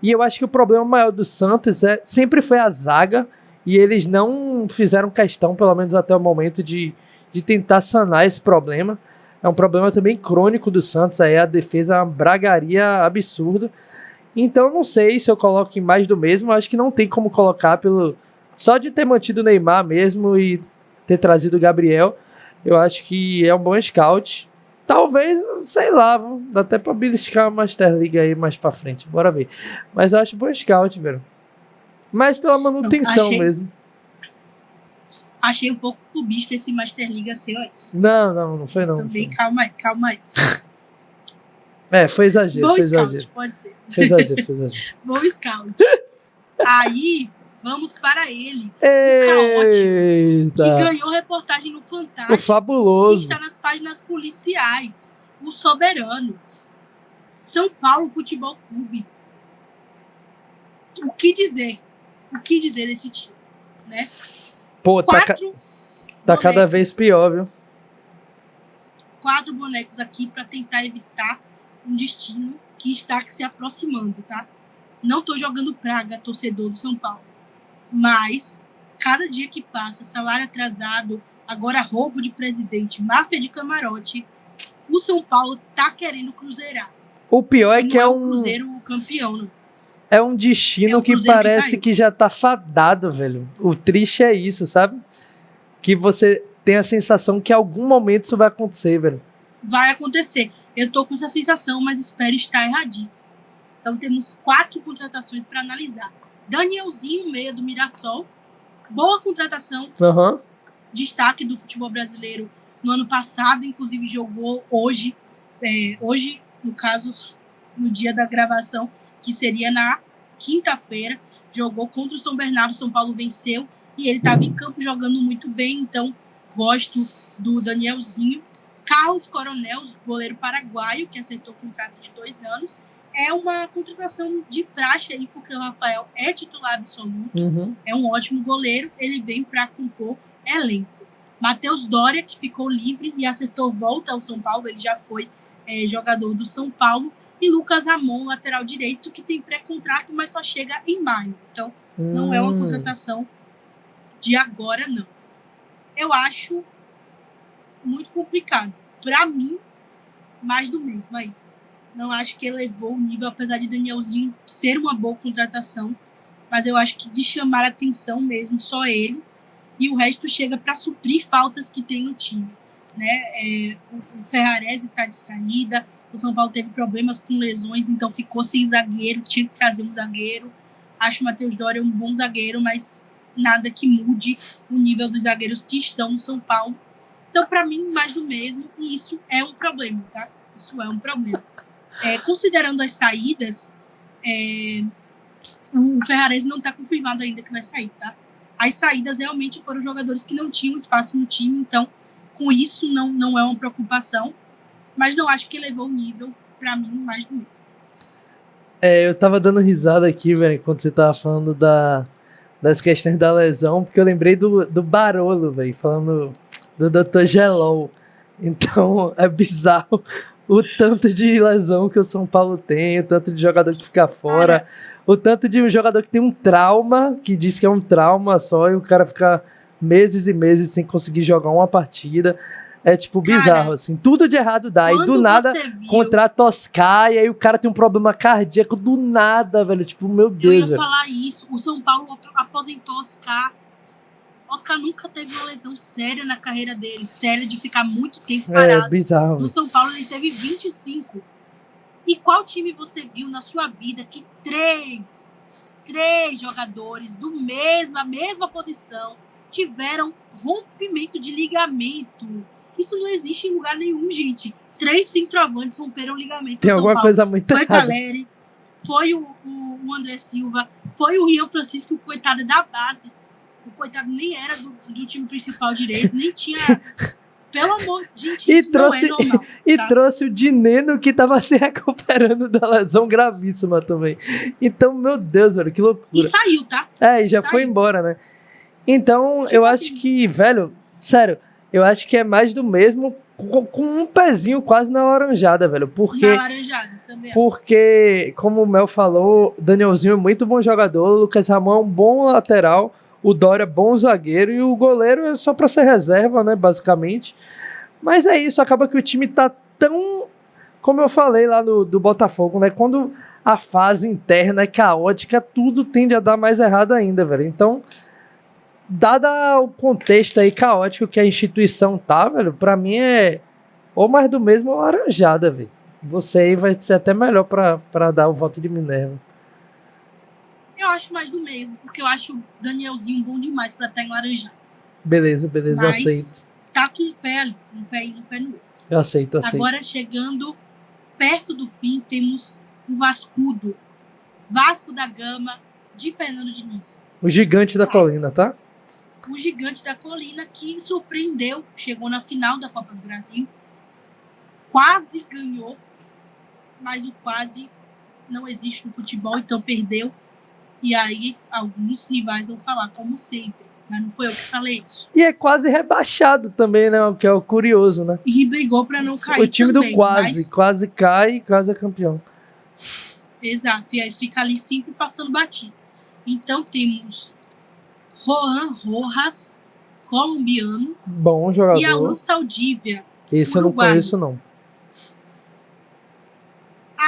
E eu acho que o problema maior do Santos sempre foi a zaga, e eles não fizeram questão, pelo menos até o momento, de tentar sanar esse problema. É um problema também crônico do Santos, aí a defesa é uma bragaria absurda. Então eu não sei se eu coloco em mais do mesmo, acho que não tem como colocar só de ter mantido o Neymar mesmo e ter trazido o Gabriel, eu acho que é um bom scout. Talvez, sei lá, dá até pra beliscar a Master League aí mais pra frente, bora ver. Mas eu acho bom scout, velho. Mas pela manutenção mesmo. Achei um pouco clubista esse Master League assim, ó. Não foi não. Também, calma aí. Foi exagero, bom foi scout, exagero. Pode ser. Foi exagero. Bom scout. Aí, vamos para ele. O caótico, que ganhou reportagem no Fantástico. O fabuloso. Que está nas páginas policiais. O soberano. São Paulo Futebol Clube. O que dizer desse time, né? Pô, tá cada vez pior, viu? 4 bonecos aqui para tentar evitar um destino que está se aproximando, tá? Não tô jogando praga, torcedor do São Paulo. Mas, cada dia que passa, salário atrasado, agora roubo de presidente, máfia de camarote, o São Paulo tá querendo cruzeirar. O pior é que é um cruzeiro campeão, não. É um destino que parece que já tá fadado, velho. O triste é isso, sabe? Que você tem a sensação que em algum momento isso vai acontecer, velho. Vai acontecer. Eu tô com essa sensação, mas espero estar erradíssimo. Então temos 4 contratações para analisar. Danielzinho, meia do Mirassol. Boa contratação. Destaque do futebol brasileiro no ano passado. Inclusive jogou hoje. Hoje, no caso, no dia da gravação, que seria na quinta-feira. Jogou contra o São Bernardo. São Paulo venceu. E ele estava em campo jogando muito bem. Então, gosto do Danielzinho. Carlos Coronel, goleiro paraguaio, que aceitou o contrato de 2 anos. É uma contratação de praxe aí, porque o Rafael é titular absoluto. É um ótimo goleiro. Ele vem para compor elenco. Matheus Doria, que ficou livre e acertou volta ao São Paulo, ele já foi jogador do São Paulo, e Lucas Ramon, lateral direito, que tem pré-contrato, mas só chega em maio. Então, não é uma contratação de agora, não. Eu acho muito complicado. Para mim, mais do mesmo aí. Não acho que elevou o nível, apesar de Danielzinho ser uma boa contratação, mas eu acho que de chamar a atenção mesmo, só ele, e o resto chega para suprir faltas que tem no time. Né? O Ferrarese está de saída, o São Paulo teve problemas com lesões, então ficou sem zagueiro, tinha que trazer um zagueiro. Acho o Matheus Doria um bom zagueiro, mas nada que mude o nível dos zagueiros que estão no São Paulo. Então, para mim, mais do mesmo, e isso é um problema, tá? Isso é um problema. Considerando as saídas, o Ferrarese não está confirmado ainda que vai sair, tá? As saídas realmente foram jogadores que não tinham espaço no time, então, com isso, não é uma preocupação, mas não acho que elevou o nível, para mim, mais do mesmo. Eu tava dando risada aqui, velho, quando você tava falando das questões da lesão, porque eu lembrei do Barolo, velho, falando do Dr. Gelol. Então, é bizarro o tanto de lesão que o São Paulo tem, o tanto de jogador que fica fora, o tanto de um jogador que tem um trauma, que diz que é um trauma só, e o cara fica meses e meses sem conseguir jogar uma partida. É, tipo, bizarro, assim. Tudo de errado dá. E do nada, contrato Oscar, e aí o cara tem um problema cardíaco do nada, velho. Tipo, meu Deus, velho. Eu ia falar isso. O São Paulo aposentou Oscar. Oscar nunca teve uma lesão séria na carreira dele. Séria de ficar muito tempo parado. É, bizarro. No São Paulo, ele teve 25. E qual time você viu na sua vida que três jogadores do mesma posição tiveram rompimento de ligamento? Isso não existe em lugar nenhum, gente. 3 centroavantes romperam o ligamento. Tem alguma coisa muito errada. Foi o Caleri, foi o André Silva, foi o Rian Francisco, o coitado da base. O coitado nem era do time principal direito, nem tinha... Pelo amor de Deus, isso não é normal. E trouxe o Dineno, que tava se recuperando da lesão gravíssima também. Então, meu Deus, velho, que loucura. E saiu, tá? E já foi embora, né? Então, eu acho que, velho, sério, eu acho que é mais do mesmo, com um pezinho quase na laranjada, velho. Porque, na laranjada também. Porque, como o Mel falou, Danielzinho é muito bom jogador, o Lucas Ramon é um bom lateral, o Doria é bom zagueiro e o goleiro é só pra ser reserva, né, basicamente. Mas é isso, acaba que o time tá tão, como eu falei lá do Botafogo, né, quando a fase interna é caótica, tudo tende a dar mais errado ainda, velho. Então, dado o contexto aí caótico que a instituição tá, velho, pra mim é ou mais do mesmo ou laranjada, velho. Você aí vai ser até melhor pra dar o voto de Minerva. Eu acho mais do mesmo, porque eu acho o Danielzinho bom demais pra estar em laranjado. Beleza, mas eu aceito. Tá com um pé ali, um pé no outro. Eu aceito. Agora, chegando perto do fim, temos o Vascudo. Vasco da Gama, de Fernando Diniz. O gigante da colina, tá? O gigante da colina, que surpreendeu, chegou na final da Copa do Brasil, quase ganhou, mas o quase não existe no futebol, então perdeu. E aí, alguns rivais vão falar, como sempre. Mas não foi eu que falei isso. E é quase rebaixado também, né? Que é o curioso, né? E brigou para não cair. O time também, do quase cai, quase é campeão. Exato. E aí fica ali sempre passando batido. Então temos Juan Rojas, colombiano. Bom jogador. E Alan Saldívia. Esse eu não conheço, não.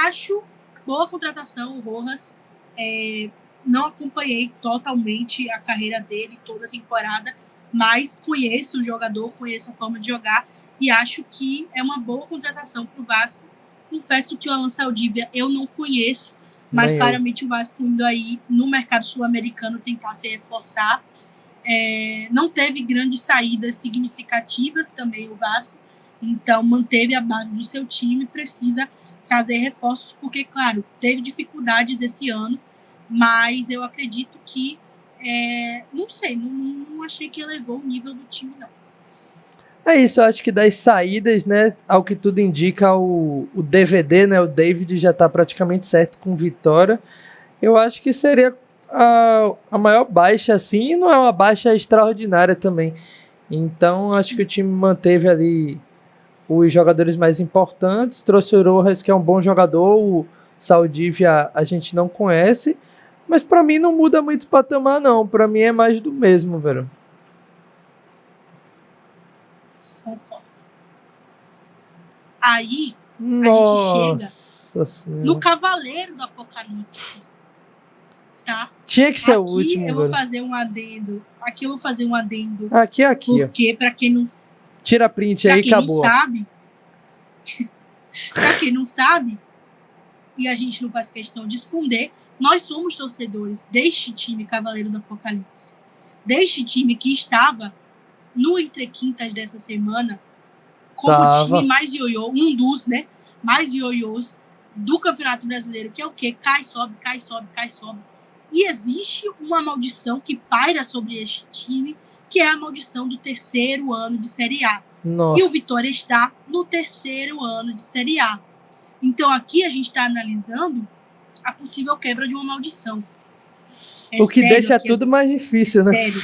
Acho boa contratação, o Rojas. Não acompanhei totalmente a carreira dele toda a temporada, mas conheço o jogador, conheço a forma de jogar e acho que é uma boa contratação para o Vasco. Confesso que o Alan Saldívia eu não conheço, mas claramente o Vasco indo aí no mercado sul-americano tentar se reforçar. Não teve grandes saídas significativas também o Vasco, então manteve a base do seu time, precisa trazer reforços, porque, claro, teve dificuldades esse ano, mas eu acredito que, não sei, não achei que elevou o nível do time, não. É isso, eu acho que das saídas, né, ao que tudo indica, o DVD, né, o David já está praticamente certo com Vitória. Eu acho que seria a maior baixa, assim, e não é uma baixa extraordinária também. Então, acho que o time manteve ali os jogadores mais importantes, trouxe o Rojas, que é um bom jogador, o Saldívia a gente não conhece, mas pra mim não muda muito o patamar não, pra mim é mais do mesmo, velho. Concordo. Aí, Nossa a gente chega no Cavaleiro do Apocalipse, tá? Tinha que ser o Aqui último, eu vou velho. fazer um adendo. Aqui eu vou fazer um adendo. Aqui. Porque, pra quem não, Tira print pra aí, quem não acabou. sabe, pra quem não sabe, e a gente não faz questão de esconder, nós somos torcedores deste time Cavaleiro do Apocalipse. Deste time que estava no Entre Quintas dessa semana como o time mais ioiô, um dos, né, mais ioiôs do Campeonato Brasileiro, que é o quê? Cai, sobe, cai, sobe, cai, sobe. E existe uma maldição que paira sobre este time, que é a maldição do terceiro ano de Série A. Nossa. E o Vitória está no terceiro ano de Série A. Então aqui a gente está analisando a possível quebra de uma maldição. O que deixa tudo mais difícil, né? Sério.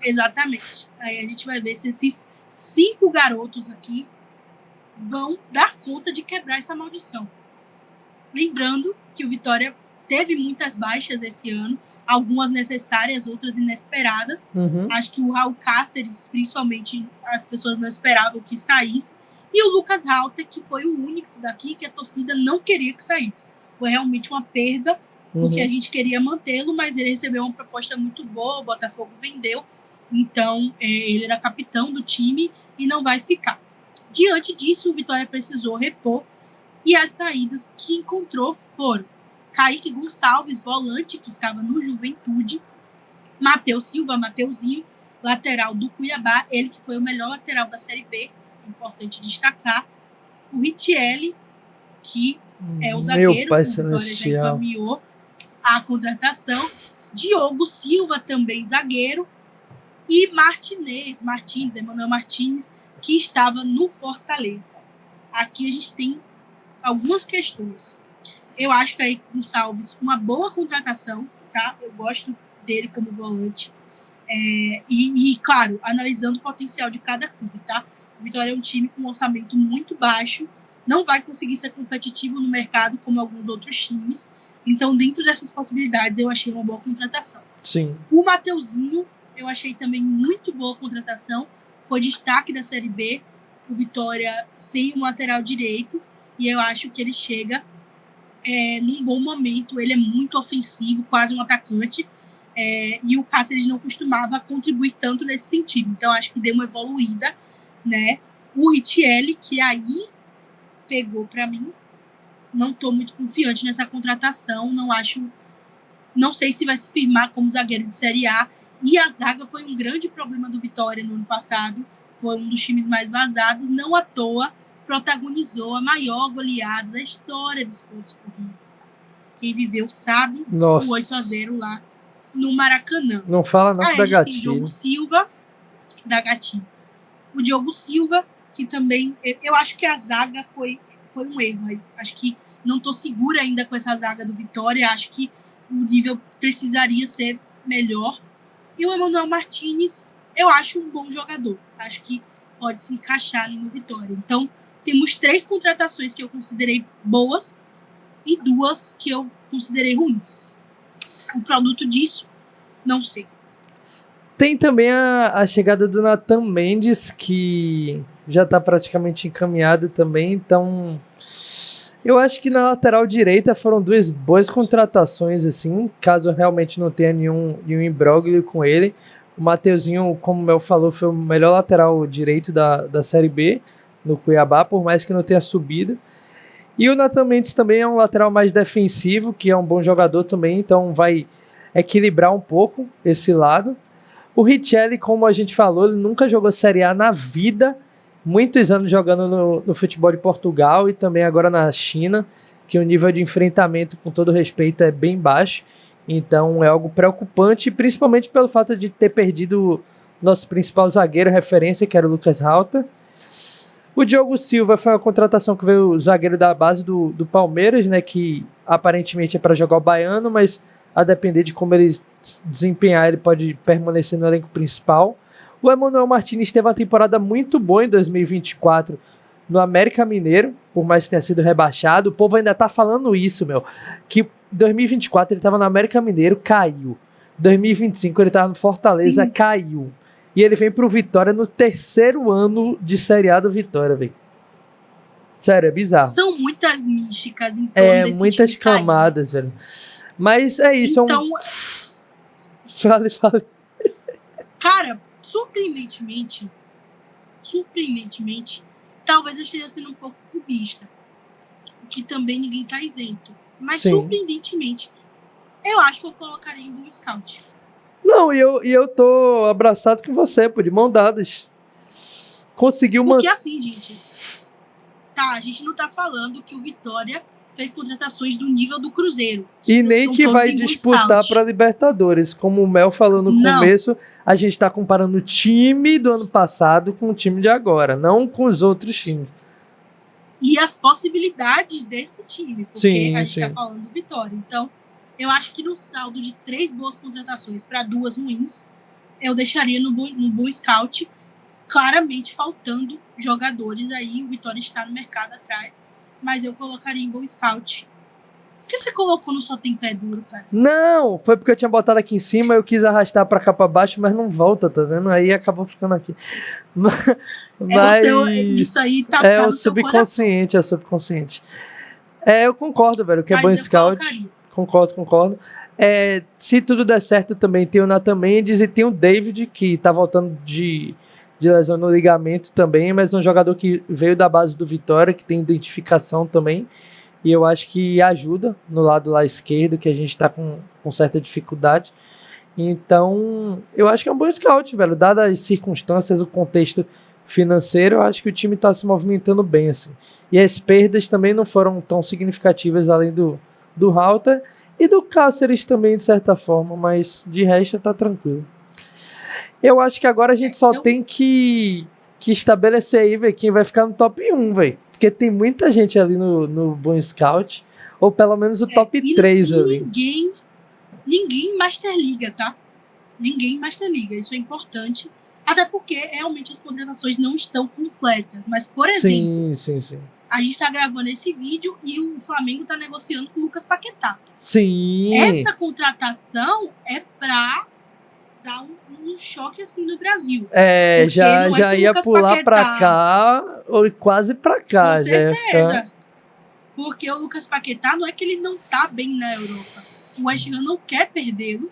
Exatamente. Aí a gente vai ver se esses 5 garotos aqui vão dar conta de quebrar essa maldição. Lembrando que o Vitória teve muitas baixas esse ano, algumas necessárias, outras inesperadas. Acho que o Raul Cáceres, principalmente, as pessoas não esperavam que saísse. E o Lucas Halter, que foi o único daqui que a torcida não queria que saísse. Foi realmente uma perda, porque a gente queria mantê-lo, mas ele recebeu uma proposta muito boa, o Botafogo vendeu. Então, ele era capitão do time e não vai ficar. Diante disso, o Vitória precisou repor, e as saídas que encontrou foram Kaique Gonçalves, volante, que estava no Juventude, Matheus Silva, Mateuzinho, lateral do Cuiabá, ele que foi o melhor lateral da Série B, importante destacar, o Richelli, que é o zagueiro, o Vitória já encaminhou a contratação, Diogo Silva, também zagueiro, e Emmanuel Martínez, que estava no Fortaleza. Aqui a gente tem algumas questões. Eu acho que aí Gonçalves, uma boa contratação, tá? Eu gosto dele como volante. Claro, analisando o potencial de cada clube, tá? O Vitória é um time com um orçamento muito baixo, não vai conseguir ser competitivo no mercado como alguns outros times. Então, dentro dessas possibilidades, eu achei uma boa contratação. Sim. O Mateuzinho, eu achei também muito boa contratação. Foi destaque da Série B. O Vitória sem um lateral direito. E eu acho que ele chega num bom momento. Ele é muito ofensivo, quase um atacante. E o Cáceres não costumava contribuir tanto nesse sentido. Então, acho que deu uma evoluída, né? O Richelli, que aí pegou para mim. Não estou muito confiante nessa contratação. Não sei se vai se firmar como zagueiro de Série A. E a zaga foi um grande problema do Vitória no ano passado. Foi um dos times mais vazados. Não à toa, protagonizou a maior goleada da história dos pontos corridos. Quem viveu sabe. Nossa. O 8-0 lá no Maracanã. Não fala nada da Gatinho. Tem Diogo Silva, da Gatinho. O Diogo Silva, que também... Eu acho que a zaga foi um erro aí. Acho que não estou segura ainda com essa zaga do Vitória. Acho que o nível precisaria ser melhor. E o Emmanuel Martínez, eu acho um bom jogador. Acho que pode se encaixar ali no Vitória. Então, temos 3 contratações que eu considerei boas e 2 que eu considerei ruins. O produto disso, não sei. Tem também a chegada do Nathan Mendes, que já está praticamente encaminhado também. Então, eu acho que na lateral direita foram 2 boas contratações, assim, caso realmente não tenha nenhum imbróglio com ele. O Mateuzinho, como o Mel falou, foi o melhor lateral direito da Série B no Cuiabá, por mais que não tenha subido. E o Nathan Mendes também é um lateral mais defensivo, que é um bom jogador também, então vai equilibrar um pouco esse lado. O Richelli, como a gente falou, ele nunca jogou Série A na vida, muitos anos jogando no futebol de Portugal e também agora na China, que o nível de enfrentamento, com todo respeito, é bem baixo. Então é algo preocupante, principalmente pelo fato de ter perdido nosso principal zagueiro referência, que era o Lucas Halter. O Diogo Silva foi uma contratação que veio o zagueiro da base do Palmeiras, né, que aparentemente é para jogar o Baiano, mas a depender de como ele desempenhar, ele pode permanecer no elenco principal. O Emmanuel Martinez teve uma temporada muito boa em 2024 no América Mineiro, por mais que tenha sido rebaixado. O povo ainda tá falando isso, que 2024 ele tava no América Mineiro, caiu. 2025 ele tava no Fortaleza, Sim. caiu. E ele vem pro Vitória no 3º ano de Série A do Vitória, velho. Sério, é bizarro. São muitas místicas em torno desse Muitas time camadas, velho. Mas é isso. Então, Fala. Cara, surpreendentemente, talvez eu esteja sendo um pouco clubista, que também ninguém tá isento. Mas, Sim. surpreendentemente, eu acho que eu colocaria em Boa Scout. Não, e eu tô abraçado com você, pô, de mão dadas. Conseguiu Porque assim, gente, a gente não tá falando que o Vitória fez contratações do nível do Cruzeiro. E nem que vai disputar para Libertadores. Como o Mel falou no começo, a gente tá comparando o time do ano passado com o time de agora, não com os outros times. E as possibilidades desse time, porque a gente tá falando do Vitória. Então, eu acho que no saldo de 3 boas contratações para 2 ruins, eu deixaria no Boa Scout, claramente faltando jogadores aí. O Vitória está no mercado atrás, mas eu colocaria em Boa Scout. Por que você colocou no Só Tem Pé Duro, cara? Não, foi porque eu tinha botado aqui em cima, eu quis arrastar pra cá pra baixo, mas não volta, tá vendo? Aí acabou ficando aqui. Mas isso aí tá é no o subconsciente, é o subconsciente. Eu concordo, velho, que é Boa Scout. Concordo. Se tudo der certo também, tem o Nathan Mendes e tem o David, que tá voltando de lesão no ligamento também, mas é um jogador que veio da base do Vitória, que tem identificação também. E eu acho que ajuda no lado lá esquerdo, que a gente tá com certa dificuldade. Então, eu acho que é um bom scout, velho. Dadas as circunstâncias, o contexto financeiro, eu acho que o time tá se movimentando bem, assim. E as perdas também não foram tão significativas, além do Halter e do Cáceres também, de certa forma, mas de resto tá tranquilo. Eu acho que agora a gente só tem que estabelecer aí, velho, quem vai ficar no top 1, velho. Porque tem muita gente ali no Bom Scout, ou pelo menos o top 3 ali. Ninguém Master Liga, tá? Ninguém Master Liga, isso é importante. Até porque realmente as contratações não estão completas. Mas, por exemplo, sim. A gente tá gravando esse vídeo e o Flamengo tá negociando com o Lucas Paquetá. Sim. Essa contratação é pra dar um choque assim no Brasil. Já ia pular pra cá, ou quase pra cá. Com certeza. Porque o Lucas Paquetá não é que ele não tá bem na Europa. O West Ham não quer perdê-lo,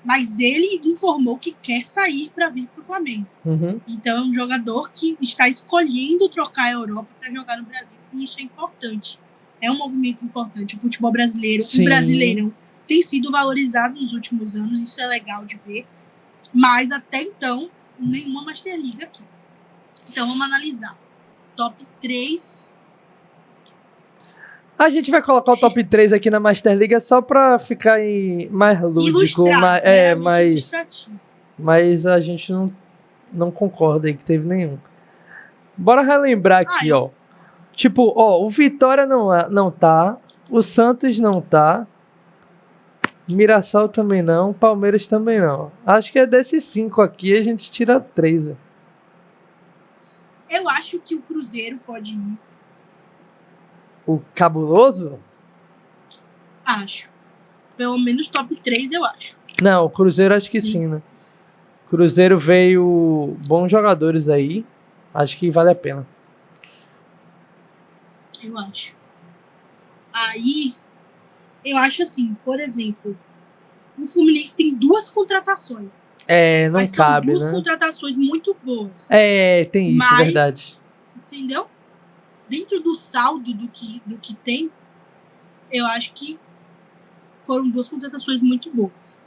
mas ele informou que quer sair para vir pro Flamengo. Uhum. Então é um jogador que está escolhendo trocar a Europa para jogar no Brasil. E isso é importante. É um movimento importante. O futebol brasileiro, o Brasileirão, tem sido valorizado nos últimos anos. Isso é legal de ver. Mas até então, nenhuma Master League aqui. Então vamos analisar. Top 3. A gente vai colocar o top 3 aqui na Master League só pra ficar mais lúdico. Mas a gente não concorda aí que teve nenhum. Bora relembrar aqui, ó. Tipo, ó, o Vitória não tá. O Santos não tá. Mirassol também não. Palmeiras também não. Acho que é desses 5 aqui a gente tira 3. Ó. Eu acho que o Cruzeiro pode ir. O Cabuloso? Acho. Pelo menos top 3, eu acho. Não, o Cruzeiro acho que sim, né? Cruzeiro veio bons jogadores aí. Acho que vale a pena. Eu acho. Aí, eu acho assim, por exemplo, o Fluminense tem 2 contratações. Não cabe, né? São 2 contratações muito boas. Tem isso, verdade. Entendeu? Dentro do saldo do que tem, eu acho que foram 2 contratações muito boas.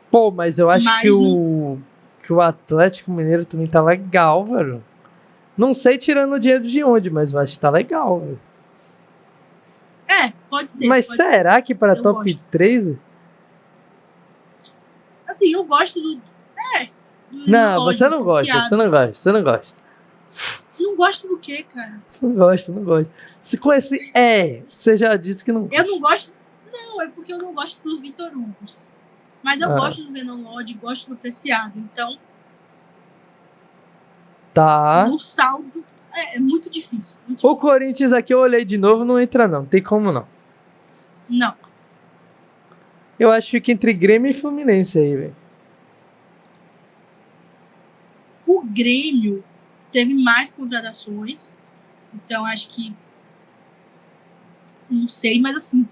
Pô, mas eu acho que o Atlético Mineiro também tá legal, velho. Não sei tirando o dinheiro de onde, mas eu acho que tá legal, velho. Pode ser. Mas será que para top 3? Assim, eu gosto do... Não, você não gosta. Não gosto do quê, cara? Não gosto. Se com esse você já disse que não gosta. Eu não gosto... Não, é porque eu não gosto dos Vitor Hugos. Mas eu gosto do Renan Lodge, gosto do Preciado. Então, Tá. No saldo, é muito difícil. Muito O difícil. Corinthians aqui, eu olhei de novo, não entra não. Tem como não. Não. Eu acho que fica entre Grêmio e Fluminense aí, velho. O Grêmio teve mais contratações, então acho que não sei, mas assim,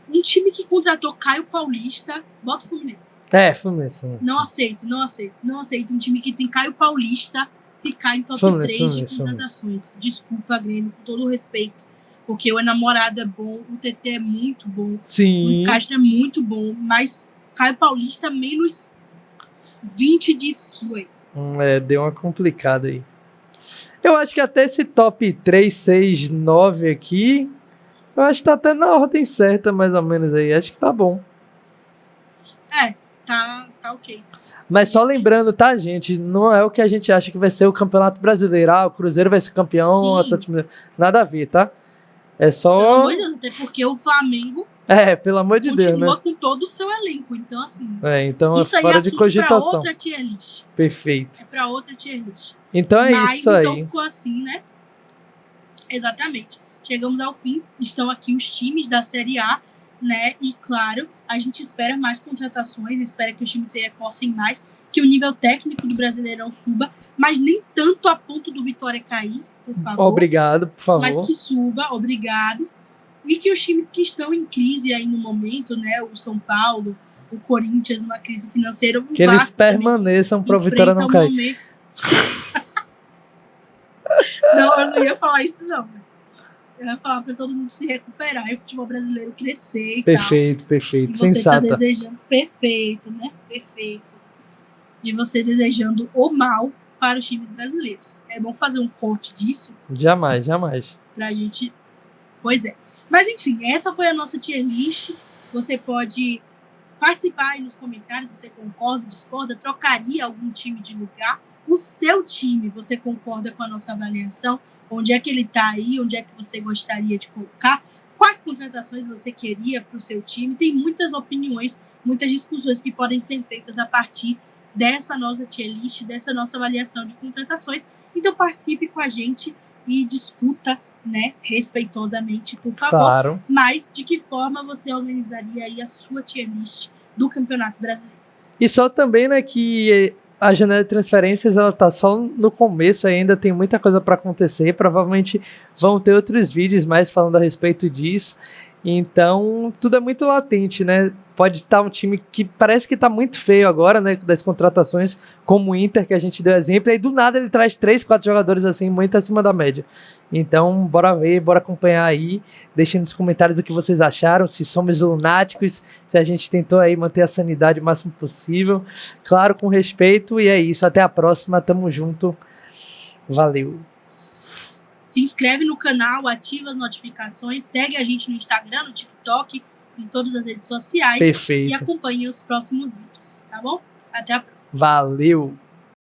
um time que contratou Caio Paulista, bota o Fluminense. Fluminense. Não aceito. Um time que tem Caio Paulista ficar em top Fluminense, 3 de Fluminense. contratações. Desculpa, Grêmio, com todo o respeito. Porque o enamorado é bom, o TT é muito bom, Sim. o Castro é muito bom, mas Caio Paulista menos 20 de skill aí. Deu uma complicada aí. Eu acho que até esse top 3, 6, 9 aqui, eu acho que tá até na ordem certa, mais ou menos aí. Acho que tá bom. Tá ok. Mas só lembrando, tá, gente? Não é o que a gente acha que vai ser o Campeonato Brasileiro. O Cruzeiro vai ser campeão, o Atlético Mineiro. Nada a ver, tá? É só... Pelo amor de Deus, até porque o Flamengo pelo amor de Deus, né? continua com todo o seu elenco. Então, assim, então isso aí é fora de assunto pra cogitação. outra tier list. Perfeito. É pra outra tier list. Então é Mas, isso aí. então ficou assim, né? Exatamente. Chegamos ao fim. Estão aqui os times da Série A, né? E, claro, a gente espera mais contratações, espera que os times se reforcem mais, que o nível técnico do Brasileirão suba, mas nem tanto a ponto do Vitória cair, por favor. Obrigado, por favor. Mas que suba, obrigado. E que os times que estão em crise aí no momento, né? O São Paulo, o Corinthians, numa crise financeira, o que eles Vasco permaneçam para o Vitória não cair. Momento... Não, eu não ia falar isso, não. Eu ia falar para todo mundo se recuperar e o futebol brasileiro crescer e perfeito, tal. Perfeito, E você sensata. tá desejando... Perfeito, né? Perfeito. E você desejando o mal para os times brasileiros. É bom fazer um corte disso? Jamais. Pra gente... Pois é. Mas, enfim, essa foi a nossa tier list. Você pode participar aí nos comentários. Você concorda, discorda, trocaria algum time de lugar? O seu time, você concorda com a nossa avaliação? Onde é que ele está aí? Onde é que você gostaria de colocar? Quais contratações você queria para o seu time? Tem muitas opiniões, muitas discussões que podem ser feitas a partir dessa nossa tier list, dessa nossa avaliação de contratações. Então participe com a gente e discuta, né, respeitosamente, por favor. Claro. Mas de que forma você organizaria aí a sua tier list do Campeonato Brasileiro? E só também, né, que a janela de transferências, ela tá só no começo ainda, tem muita coisa para acontecer, provavelmente vão ter outros vídeos mais falando a respeito disso, então tudo é muito latente, né? Pode estar um time que parece que tá muito feio agora, né, das contratações, como o Inter, que a gente deu exemplo, e aí do nada ele traz 3, 4 jogadores assim, muito acima da média. Então, bora ver, bora acompanhar aí, deixem nos comentários o que vocês acharam, se somos lunáticos, se a gente tentou aí manter a sanidade o máximo possível, claro, com respeito, e é isso, até a próxima, tamo junto, valeu. Se inscreve no canal, ativa as notificações, segue a gente no Instagram, no TikTok, em todas as redes sociais. Perfeito. E acompanhe os próximos vídeos, tá bom? Até a próxima. Valeu!